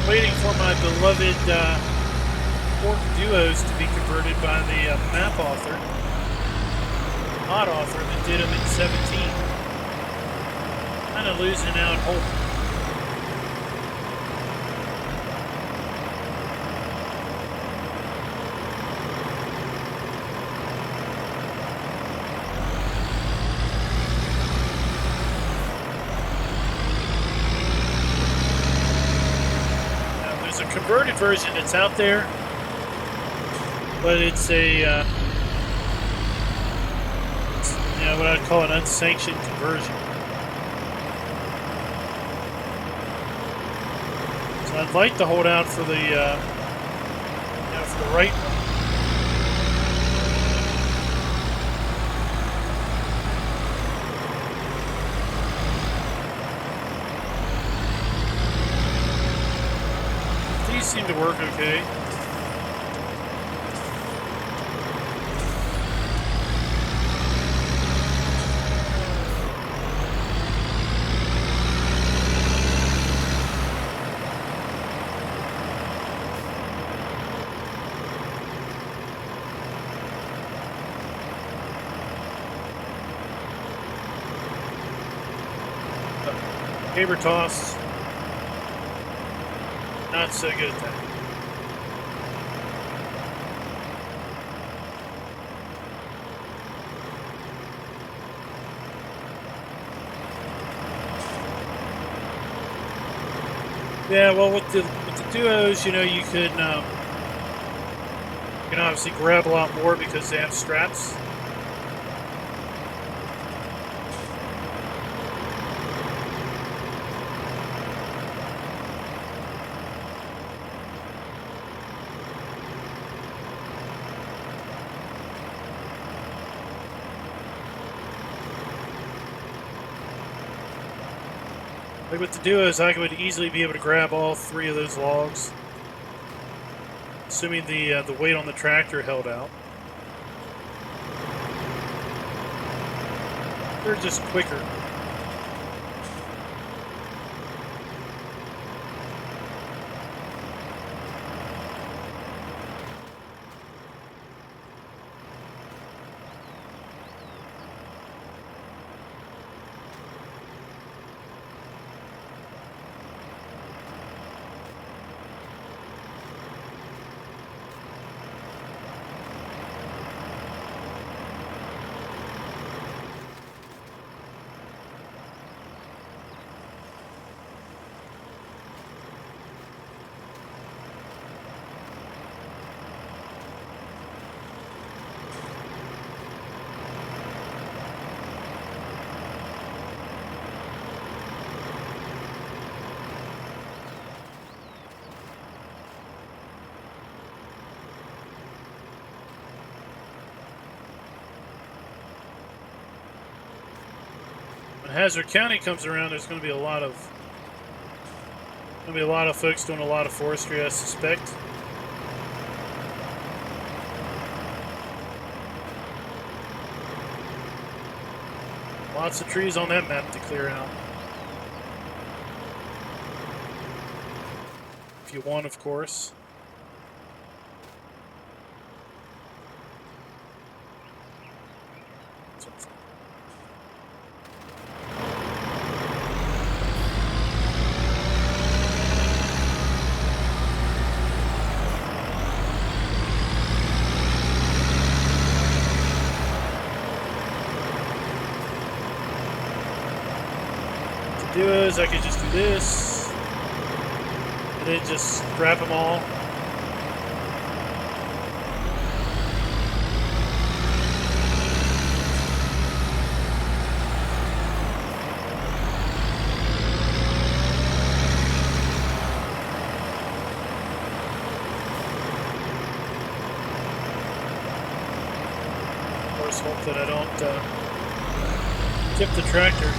Waiting for my beloved Fork Duos to be converted by the map author, mod author that did them in 17. Kind of losing out hope. Converted version that's out there, but it's a what I'd call an unsanctioned conversion. So I'd like to hold out for the for the right one. Seem to work okay. Caber toss. Not so good at that. Yeah, well, with the duos, you can obviously grab a lot more because they have straps. Like with the duos, I would easily be able to grab all 3 of those logs, assuming the weight on the tractor held out. They're just quicker. When Hazard County comes around, there's going to be a lot of folks doing a lot of forestry, I suspect. Lots of trees on that map to clear out. If you want, of course. So, to do is I could just do this and then just scrap them all. Hope that I don't tip the tractor.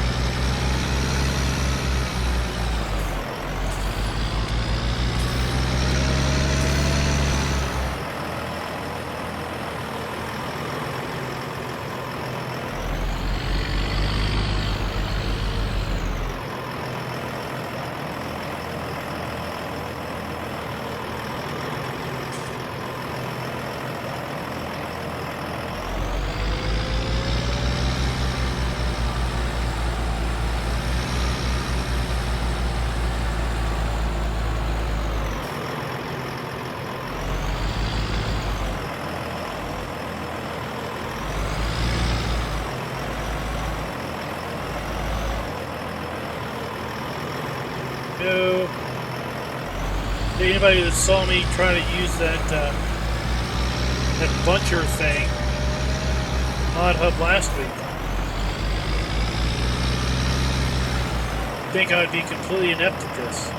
No. Anybody that saw me try to use that buncher thing on hub last week, think I would be completely inept at this.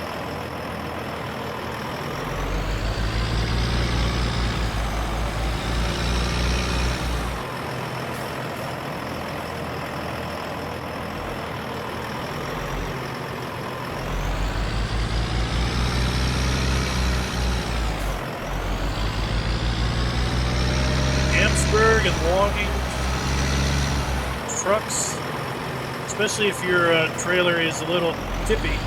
And logging trucks, especially if your trailer is a little tippy.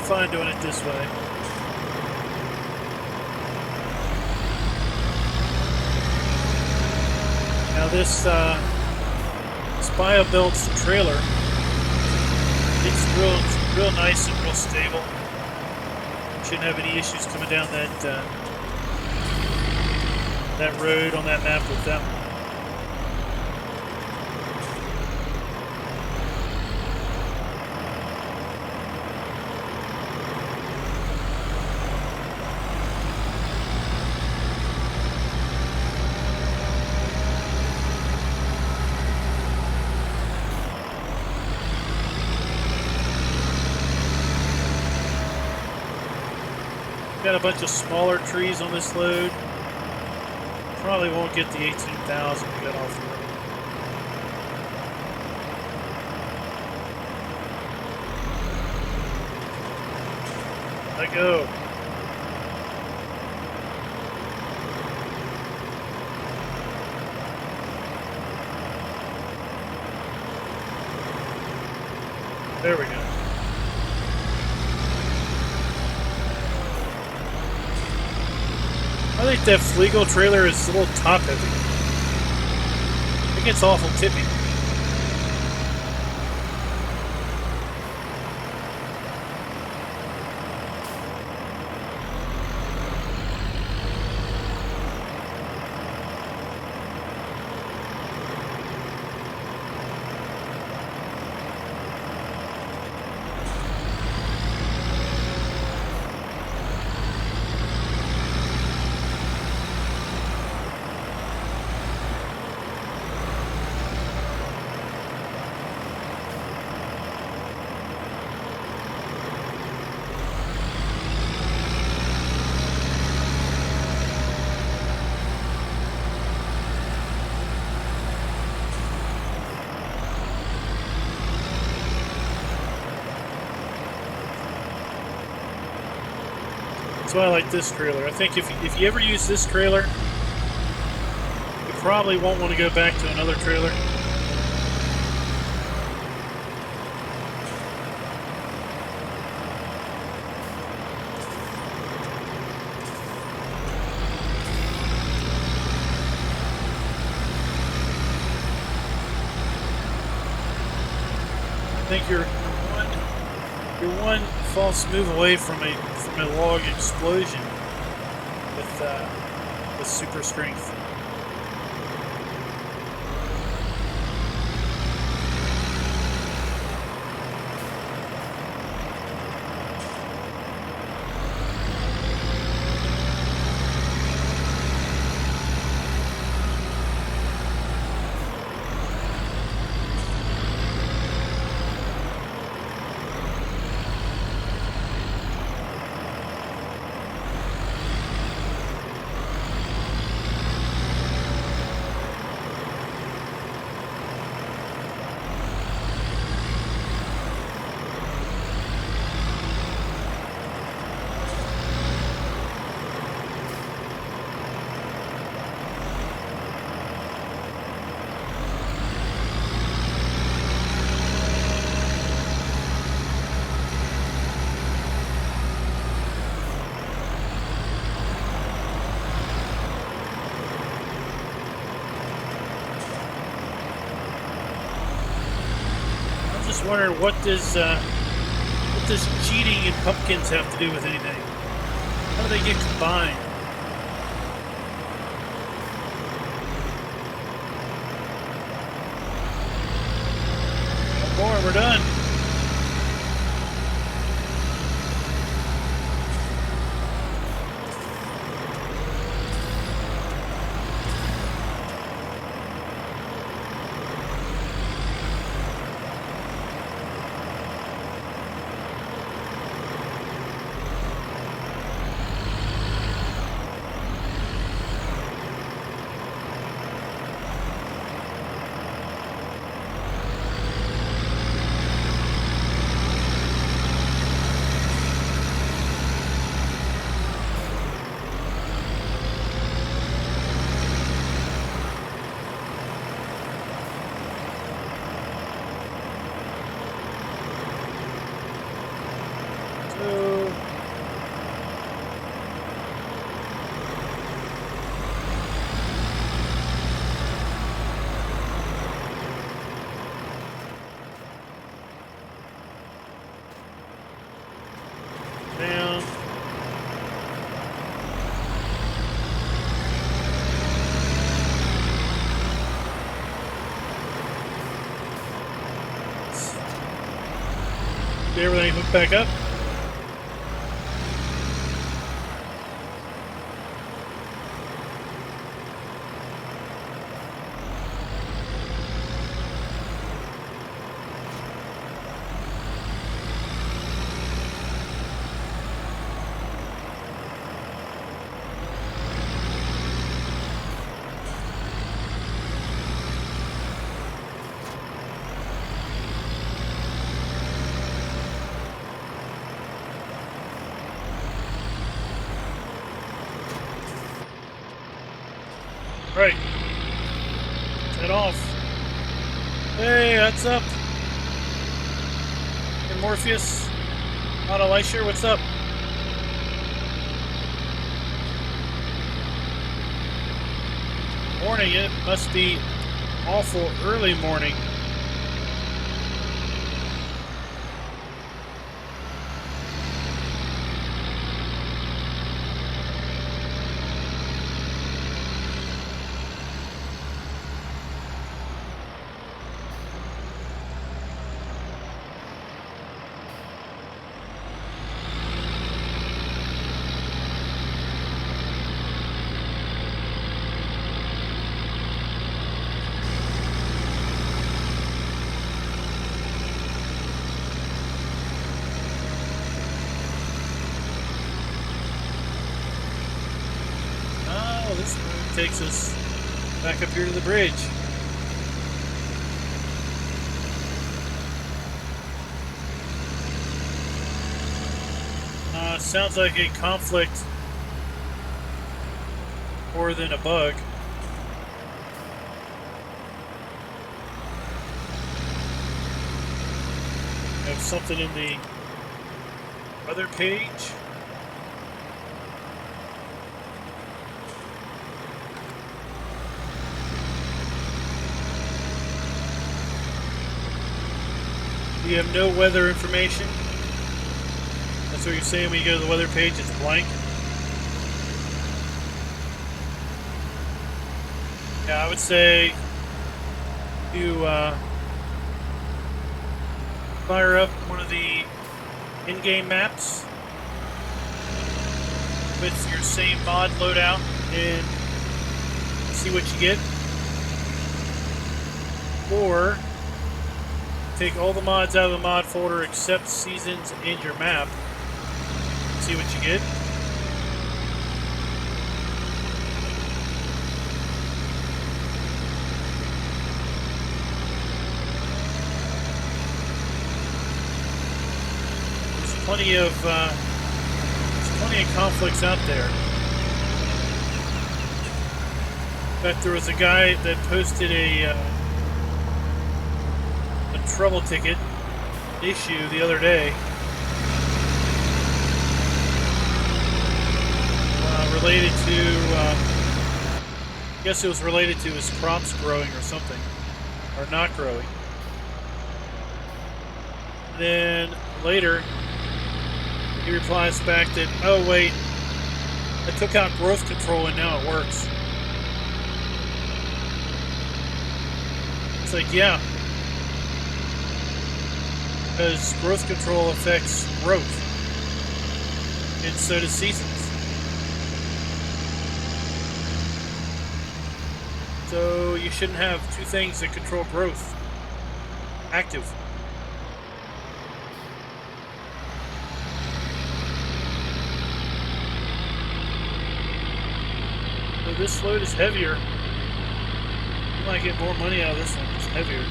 Fine doing it this way. Now this bio-built trailer, it's real nice and real stable. Shouldn't have any issues coming down that road on that map with them. Got a bunch of smaller trees on this load. Probably won't get the 18,000 we got off the road. Let go. There we go. I think that Fleagle trailer is a little top heavy. It gets awful tippy. That's why I like this trailer. I think if you ever use this trailer, you probably won't want to go back to another trailer. I think you're one false move away from a log explosion with super strength. Just wondering what does cheating and pumpkins have to do with anything? How do they get combined? One more, we're done. Down. Get everything hooked back up. Right. Head off. Hey, that's up. Hey, Morpheus. Auto Elisha, what's up? Morning, it must be awful early morning. This road takes us back up here to the bridge. Sounds like a conflict more than a bug. Have something in the other page. You have no weather information. That's what you're saying when you go to the weather page, it's blank. Yeah, I would say you fire up one of the in-game maps with your same mod loadout and see what you get. Or take all the mods out of the mod folder except seasons and your map. See what you get. There's plenty of conflicts out there. In fact, there was a guy that posted a trouble ticket issue the other day related to I guess it was related to his crops growing or something, or not growing. And then later he replies back that, oh wait, I took out growth control and now it works. It's like, yeah, because growth control affects growth, and so does seasons. So you shouldn't have two things that control growth active. So this load is heavier. You might get more money out of this one. It's heavier.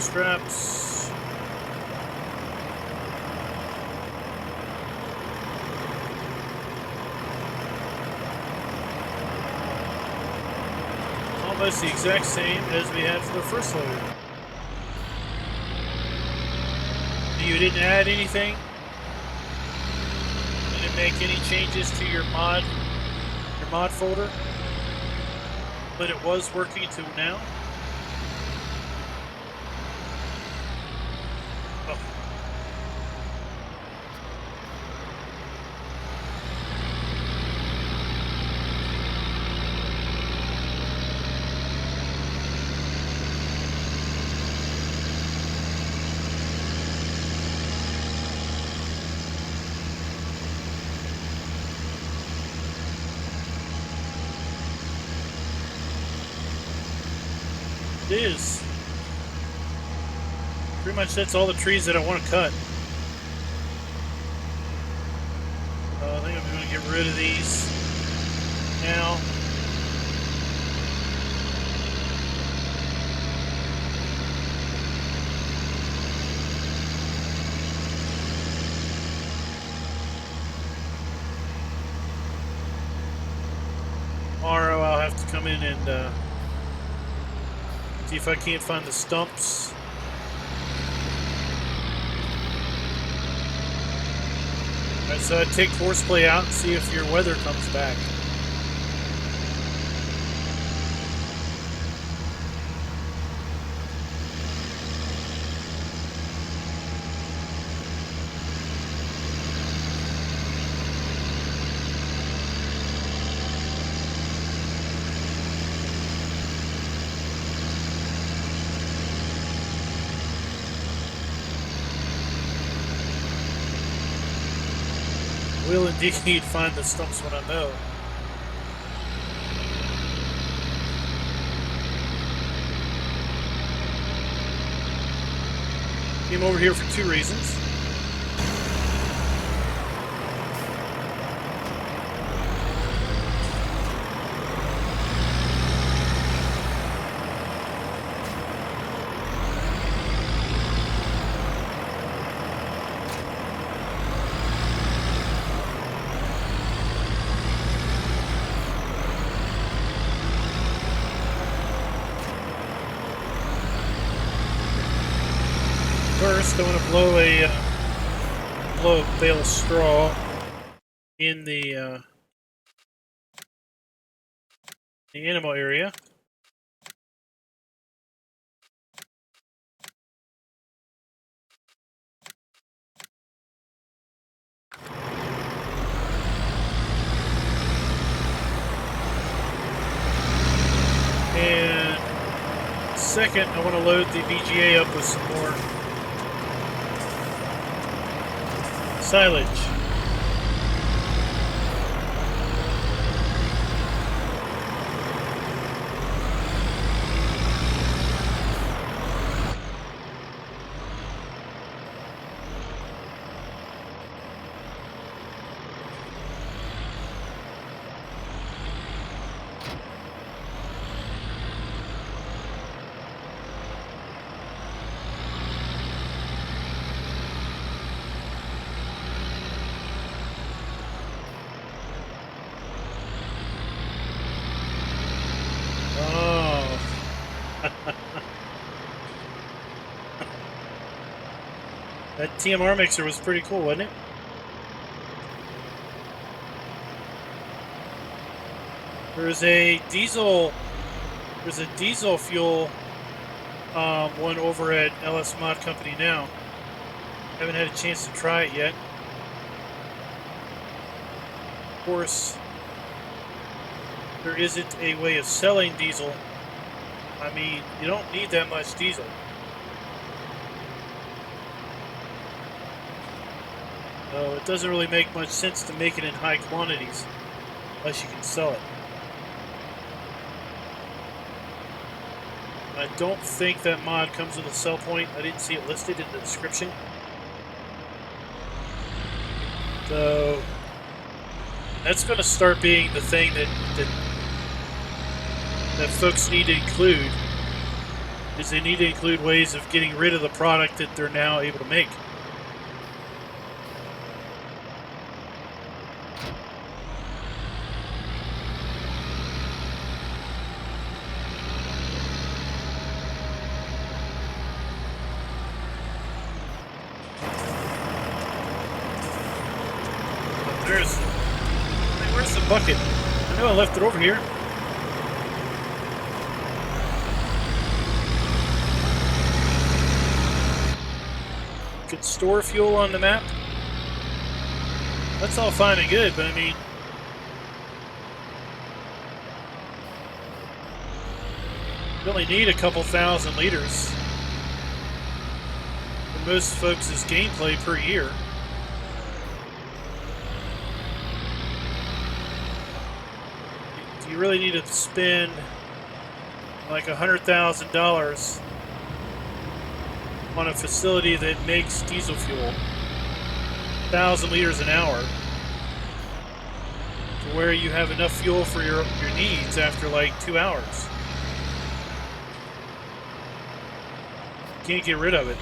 Straps. Almost the exact same as we had for the first loader. You didn't add anything? Didn't make any changes to your mod folder? But it was working to now? It is. Pretty much that's all the trees that I want to cut. I think I'm going to get rid of these now. Tomorrow I'll have to come in and see if I can't find the stumps. Alright, so I'd take horseplay out and see if your weather comes back. indeed find the stumps when I mow. Came over here for 2 reasons. First, I want to blow a bale of straw in the animal area. And second, I want to load the BGA up with some more silage. That TMR mixer was pretty cool, wasn't it? There's a diesel fuel one over at LS Mod Company now. Haven't had a chance to try it yet. Of course, there isn't a way of selling diesel. I mean, you don't need that much diesel. So it doesn't really make much sense to make it in high quantities unless you can sell it. I don't think that mod comes with a sell point. I didn't see it listed in the description. So that's going to start being the thing that folks need to include, is they need to include ways of getting rid of the product that they're now able to make. Where's the bucket? I know I left it over here. Could store fuel on the map. That's all fine and good, but I mean, you only need a couple thousand liters for most folks' gameplay per year. You really need to spend like $100,000 on a facility that makes diesel fuel, 1,000 liters an hour, to where you have enough fuel for your needs after like 2 hours. You can't get rid of it.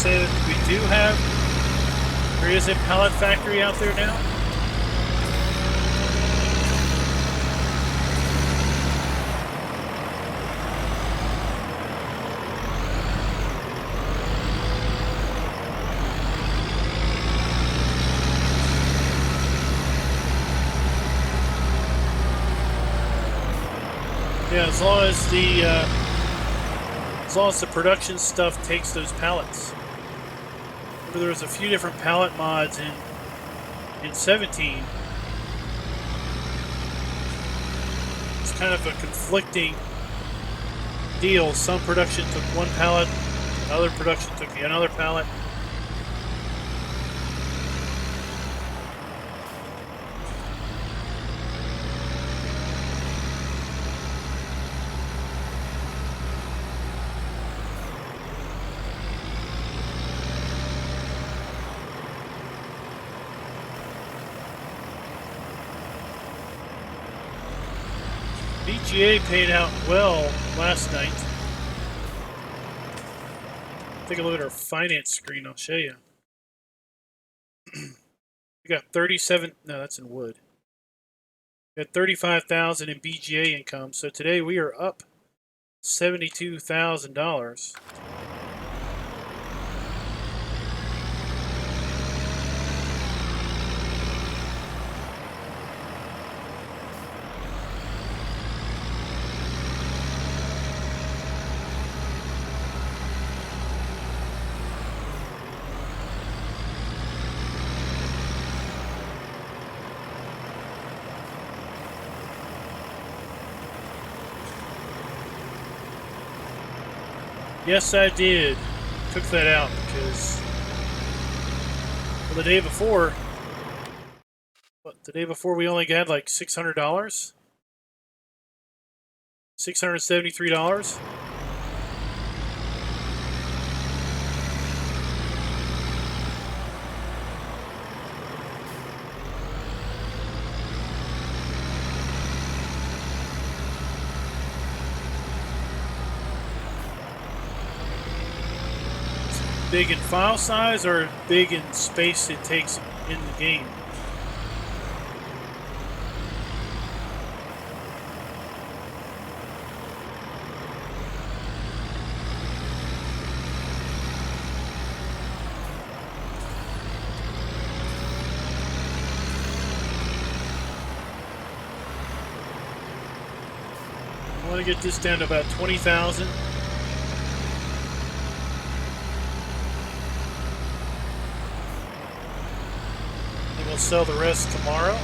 That we do have, there is a pallet factory out there now. Yeah, as long as the production stuff takes those pallets. Remember, there was a few different pallet mods in 17. It's kind of a conflicting deal. Some production took one pallet, other production took another pallet. BGA paid out well last night. Take a look at our finance screen, I'll show you. We got 37, no, that's in wood. We got 35,000 in BGA income, so today we are up $72,000. Yes, I did. Took that out because well, the day before we only got like $600, $673. Big in file size or big in space it takes in the game? I want to get this down to about 20,000. We'll sell the rest tomorrow.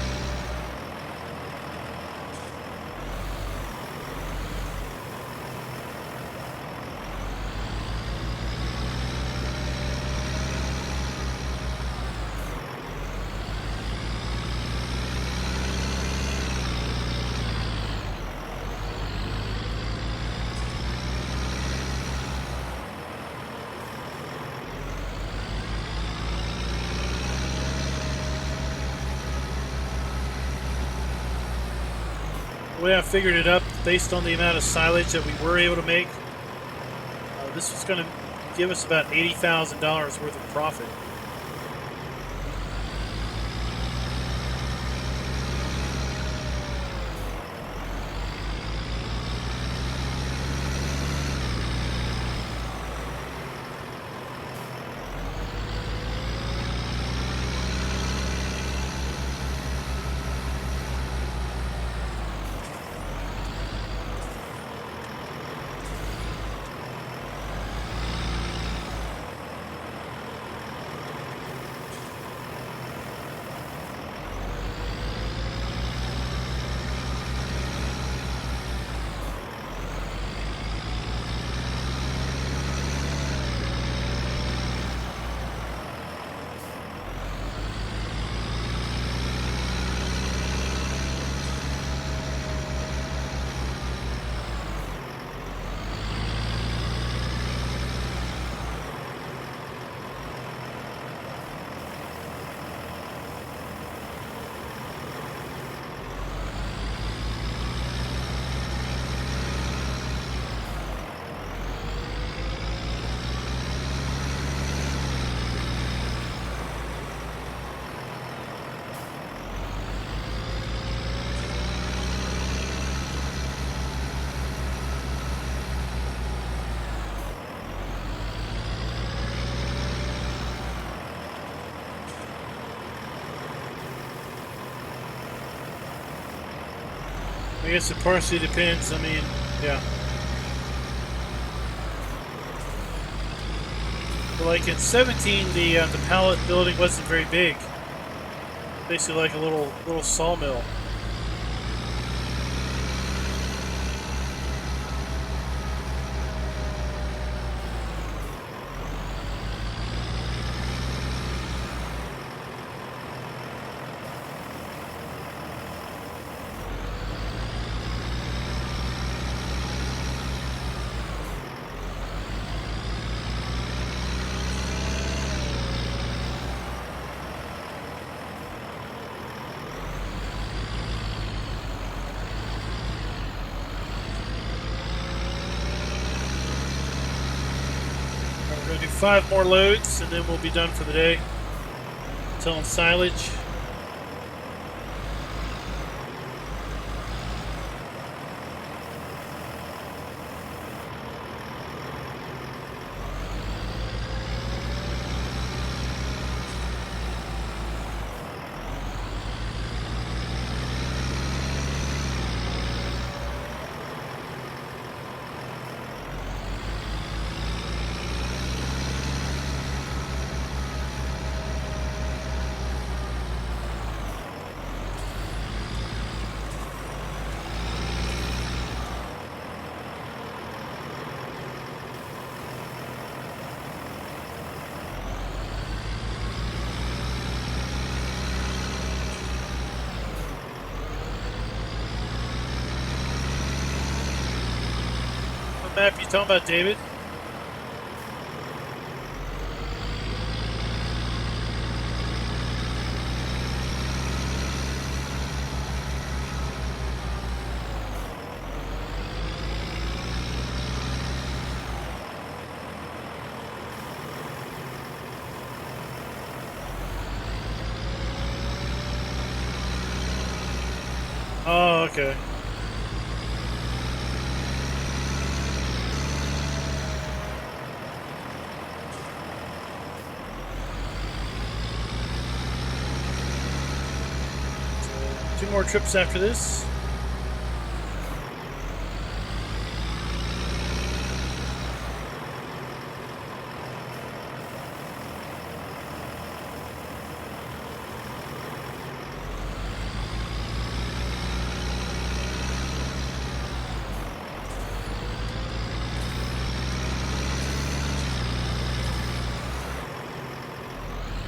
The way I figured it up, based on the amount of silage that we were able to make, this was going to give us about $80,000 worth of profit. I guess it partially depends. I mean, Yeah. But like in 17, the pallet building wasn't very big. Basically, like a little sawmill. We're going to do 5 more loads, and then we'll be done for the day. Selling silage. What map you talking about, David? Oh, okay. So, 2 more trips after this.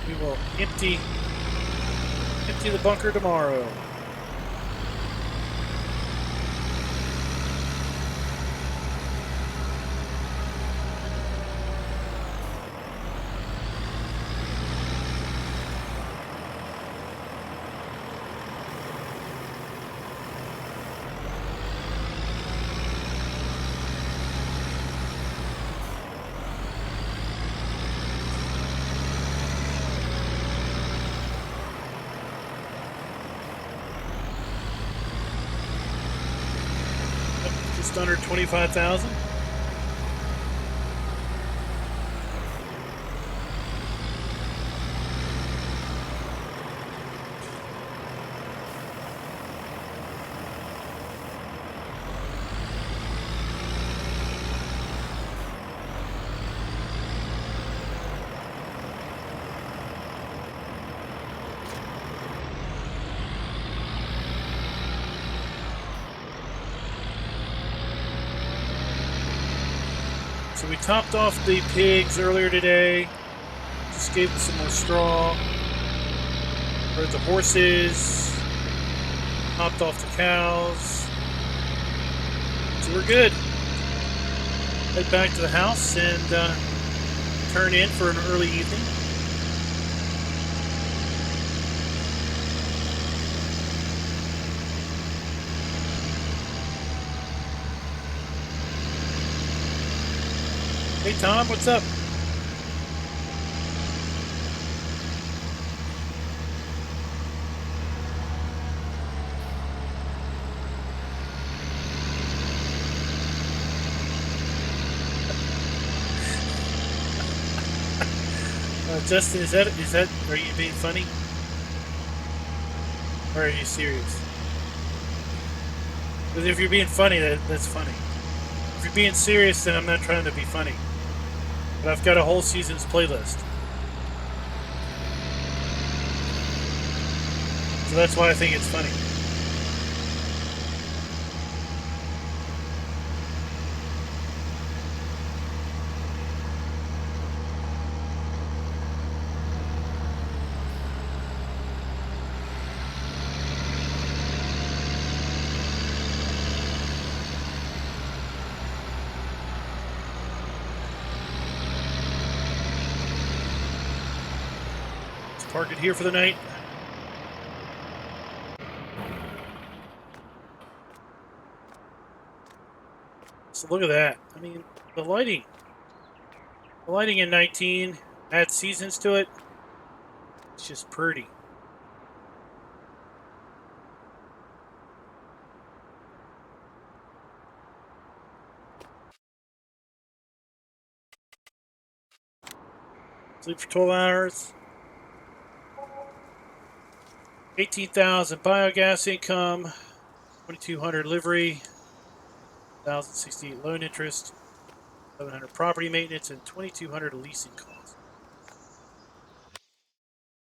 We will empty the bunker tomorrow. Just under 25,000. So we topped off the pigs earlier today. Just gave them some more straw. Heard the horses. Topped off the cows. So we're good. Head back to the house and turn in for an early evening. Hey Tom, what's up? Justin, is that are you being funny? Or are you serious? Because if you're being funny, that's funny. If you're being serious, then I'm not trying to be funny. But I've got a whole season's playlist. So that's why I think it's funny. Let's park it here for the night. So look at that. I mean, the lighting. The lighting in 19 adds seasons to it. It's just pretty. Sleep for 12 hours. 18,000 biogas income. 2,200 livery. 1,068 loan interest. 700 property maintenance and 2,200 leasing costs.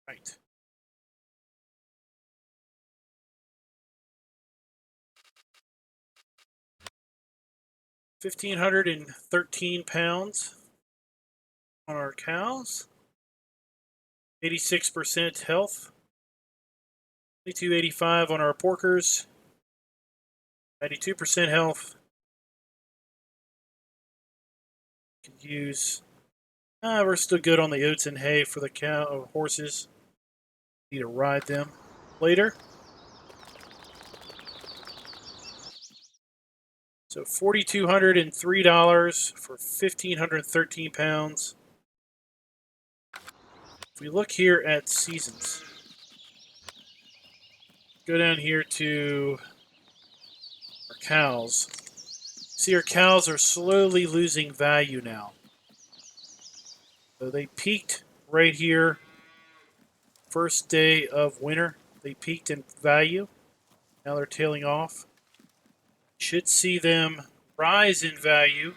Right. £1,513 on our cows. 86% health. 2285 on our porkers. 92% health. Could use. We're still good on the oats and hay for the cow horses. Need to ride them later. So $4,203 for 1,513 pounds. If we look here at seasons, go down here to our cows. See, our cows are slowly losing value now. So they peaked right here, first day of winter. They peaked in value. Now they're tailing off. Should see them rise in value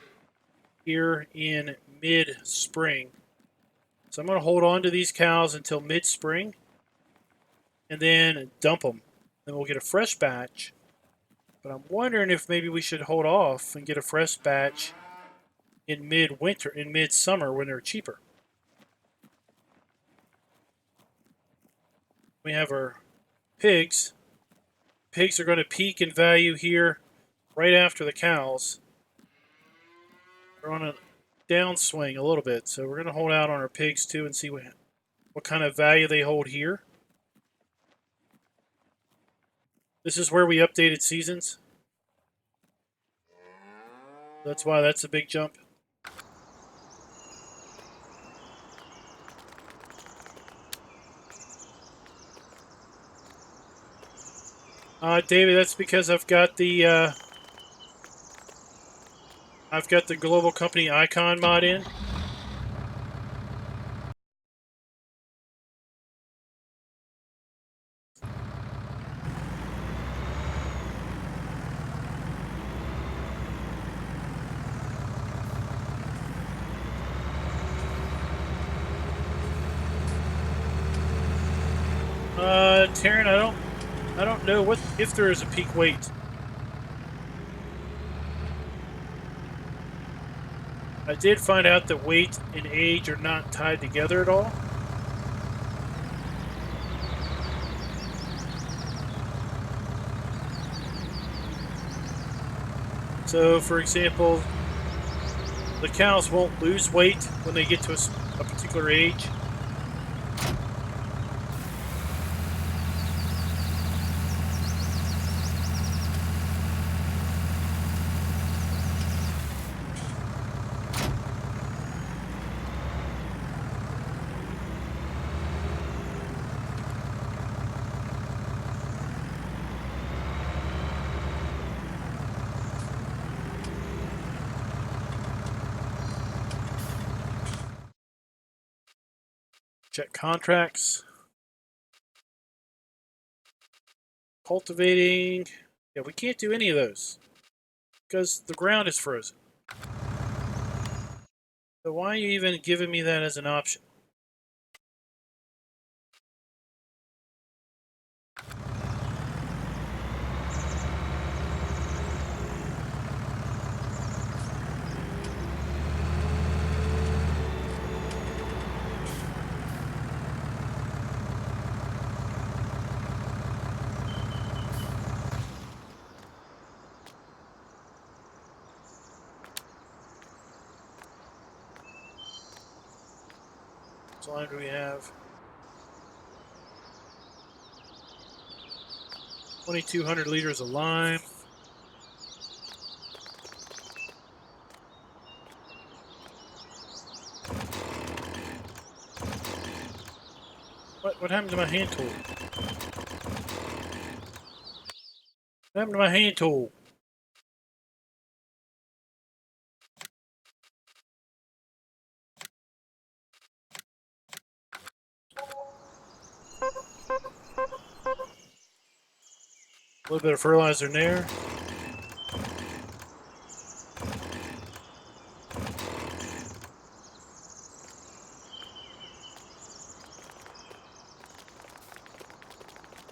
here in mid-spring. So I'm going to hold on to these cows until mid-spring and then dump them. Then we'll get a fresh batch. But I'm wondering if maybe we should hold off and get a fresh batch in mid-winter, in mid-summer when they're cheaper. We have our pigs. Pigs are going to peak in value here right after the cows. They're on a downswing a little bit, so we're going to hold out on our pigs too and see what kind of value they hold here. This is where we updated seasons. That's why that's a big jump. David, that's because I've got the global company icon mod in. Taryn, I don't know if there is a peak weight. I did find out that weight and age are not tied together at all. So, for example, the cows won't lose weight when they get to a particular age. Check contracts. Cultivating. Yeah, we can't do any of those because the ground is frozen. So why are you even giving me that as an option? What line do we have? 2,200 liters of lime. What happened to my hand tool? What happened to my hand tool? A little bit of fertilizer in there.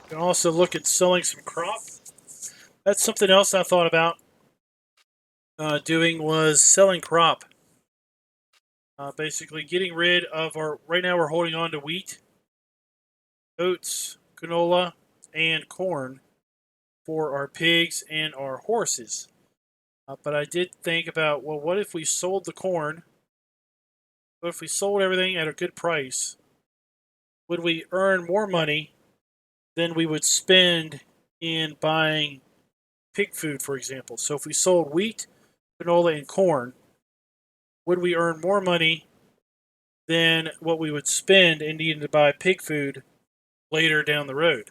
You can also look at selling some crop. That's something else I thought about doing, was selling crop. Basically getting rid of our, right now we're holding on to wheat, oats, canola, and corn for our pigs and our horses. But I did think about, well, what if we sold the corn? What if we sold everything at a good price? Would we earn more money than we would spend in buying pig food, for example? So if we sold wheat, canola, and corn, would we earn more money than what we would spend in needing to buy pig food later down the road?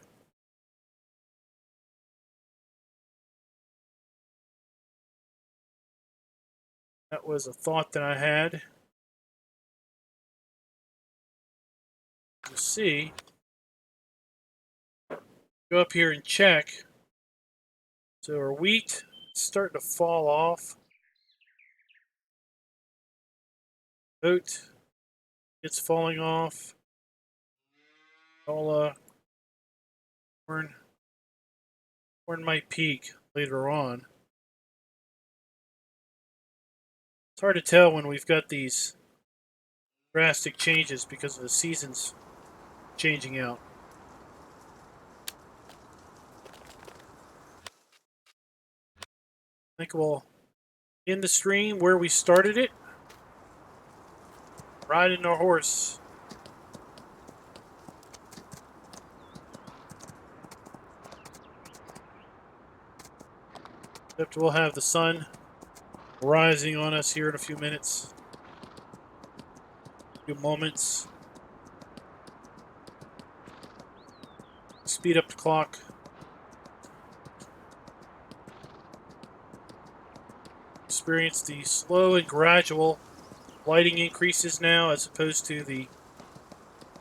That was a thought that I had. You see, go up here and check. So our wheat is starting to fall off. Oat, it's falling off. Canola, corn might peak later on. It's hard to tell when we've got these drastic changes because of the seasons changing out. I think we'll end the stream where we started it. Riding our horse. Except we'll have the sun rising on us here in a few minutes. A few moments. Speed up the clock. Experience the slow and gradual lighting increases now, as opposed to the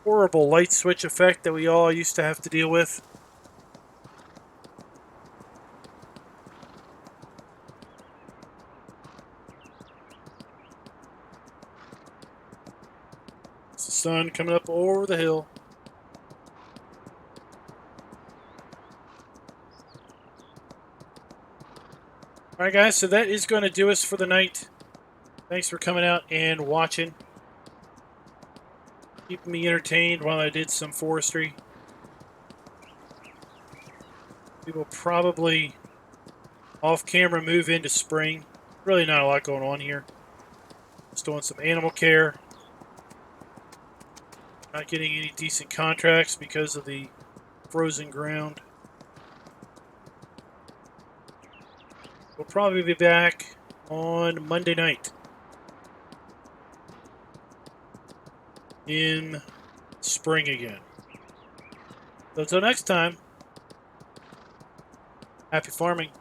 horrible light switch effect that we all used to have to deal with. It's the sun coming up over the hill. Alright guys, so that is going to do us for the night. Thanks for coming out and watching. Keeping me entertained while I did some forestry. We will probably off camera move into spring. Really not a lot going on here. Just doing some animal care. Not getting any decent contracts because of the frozen ground. We'll probably be back on Monday night in spring again. So until next time, happy farming.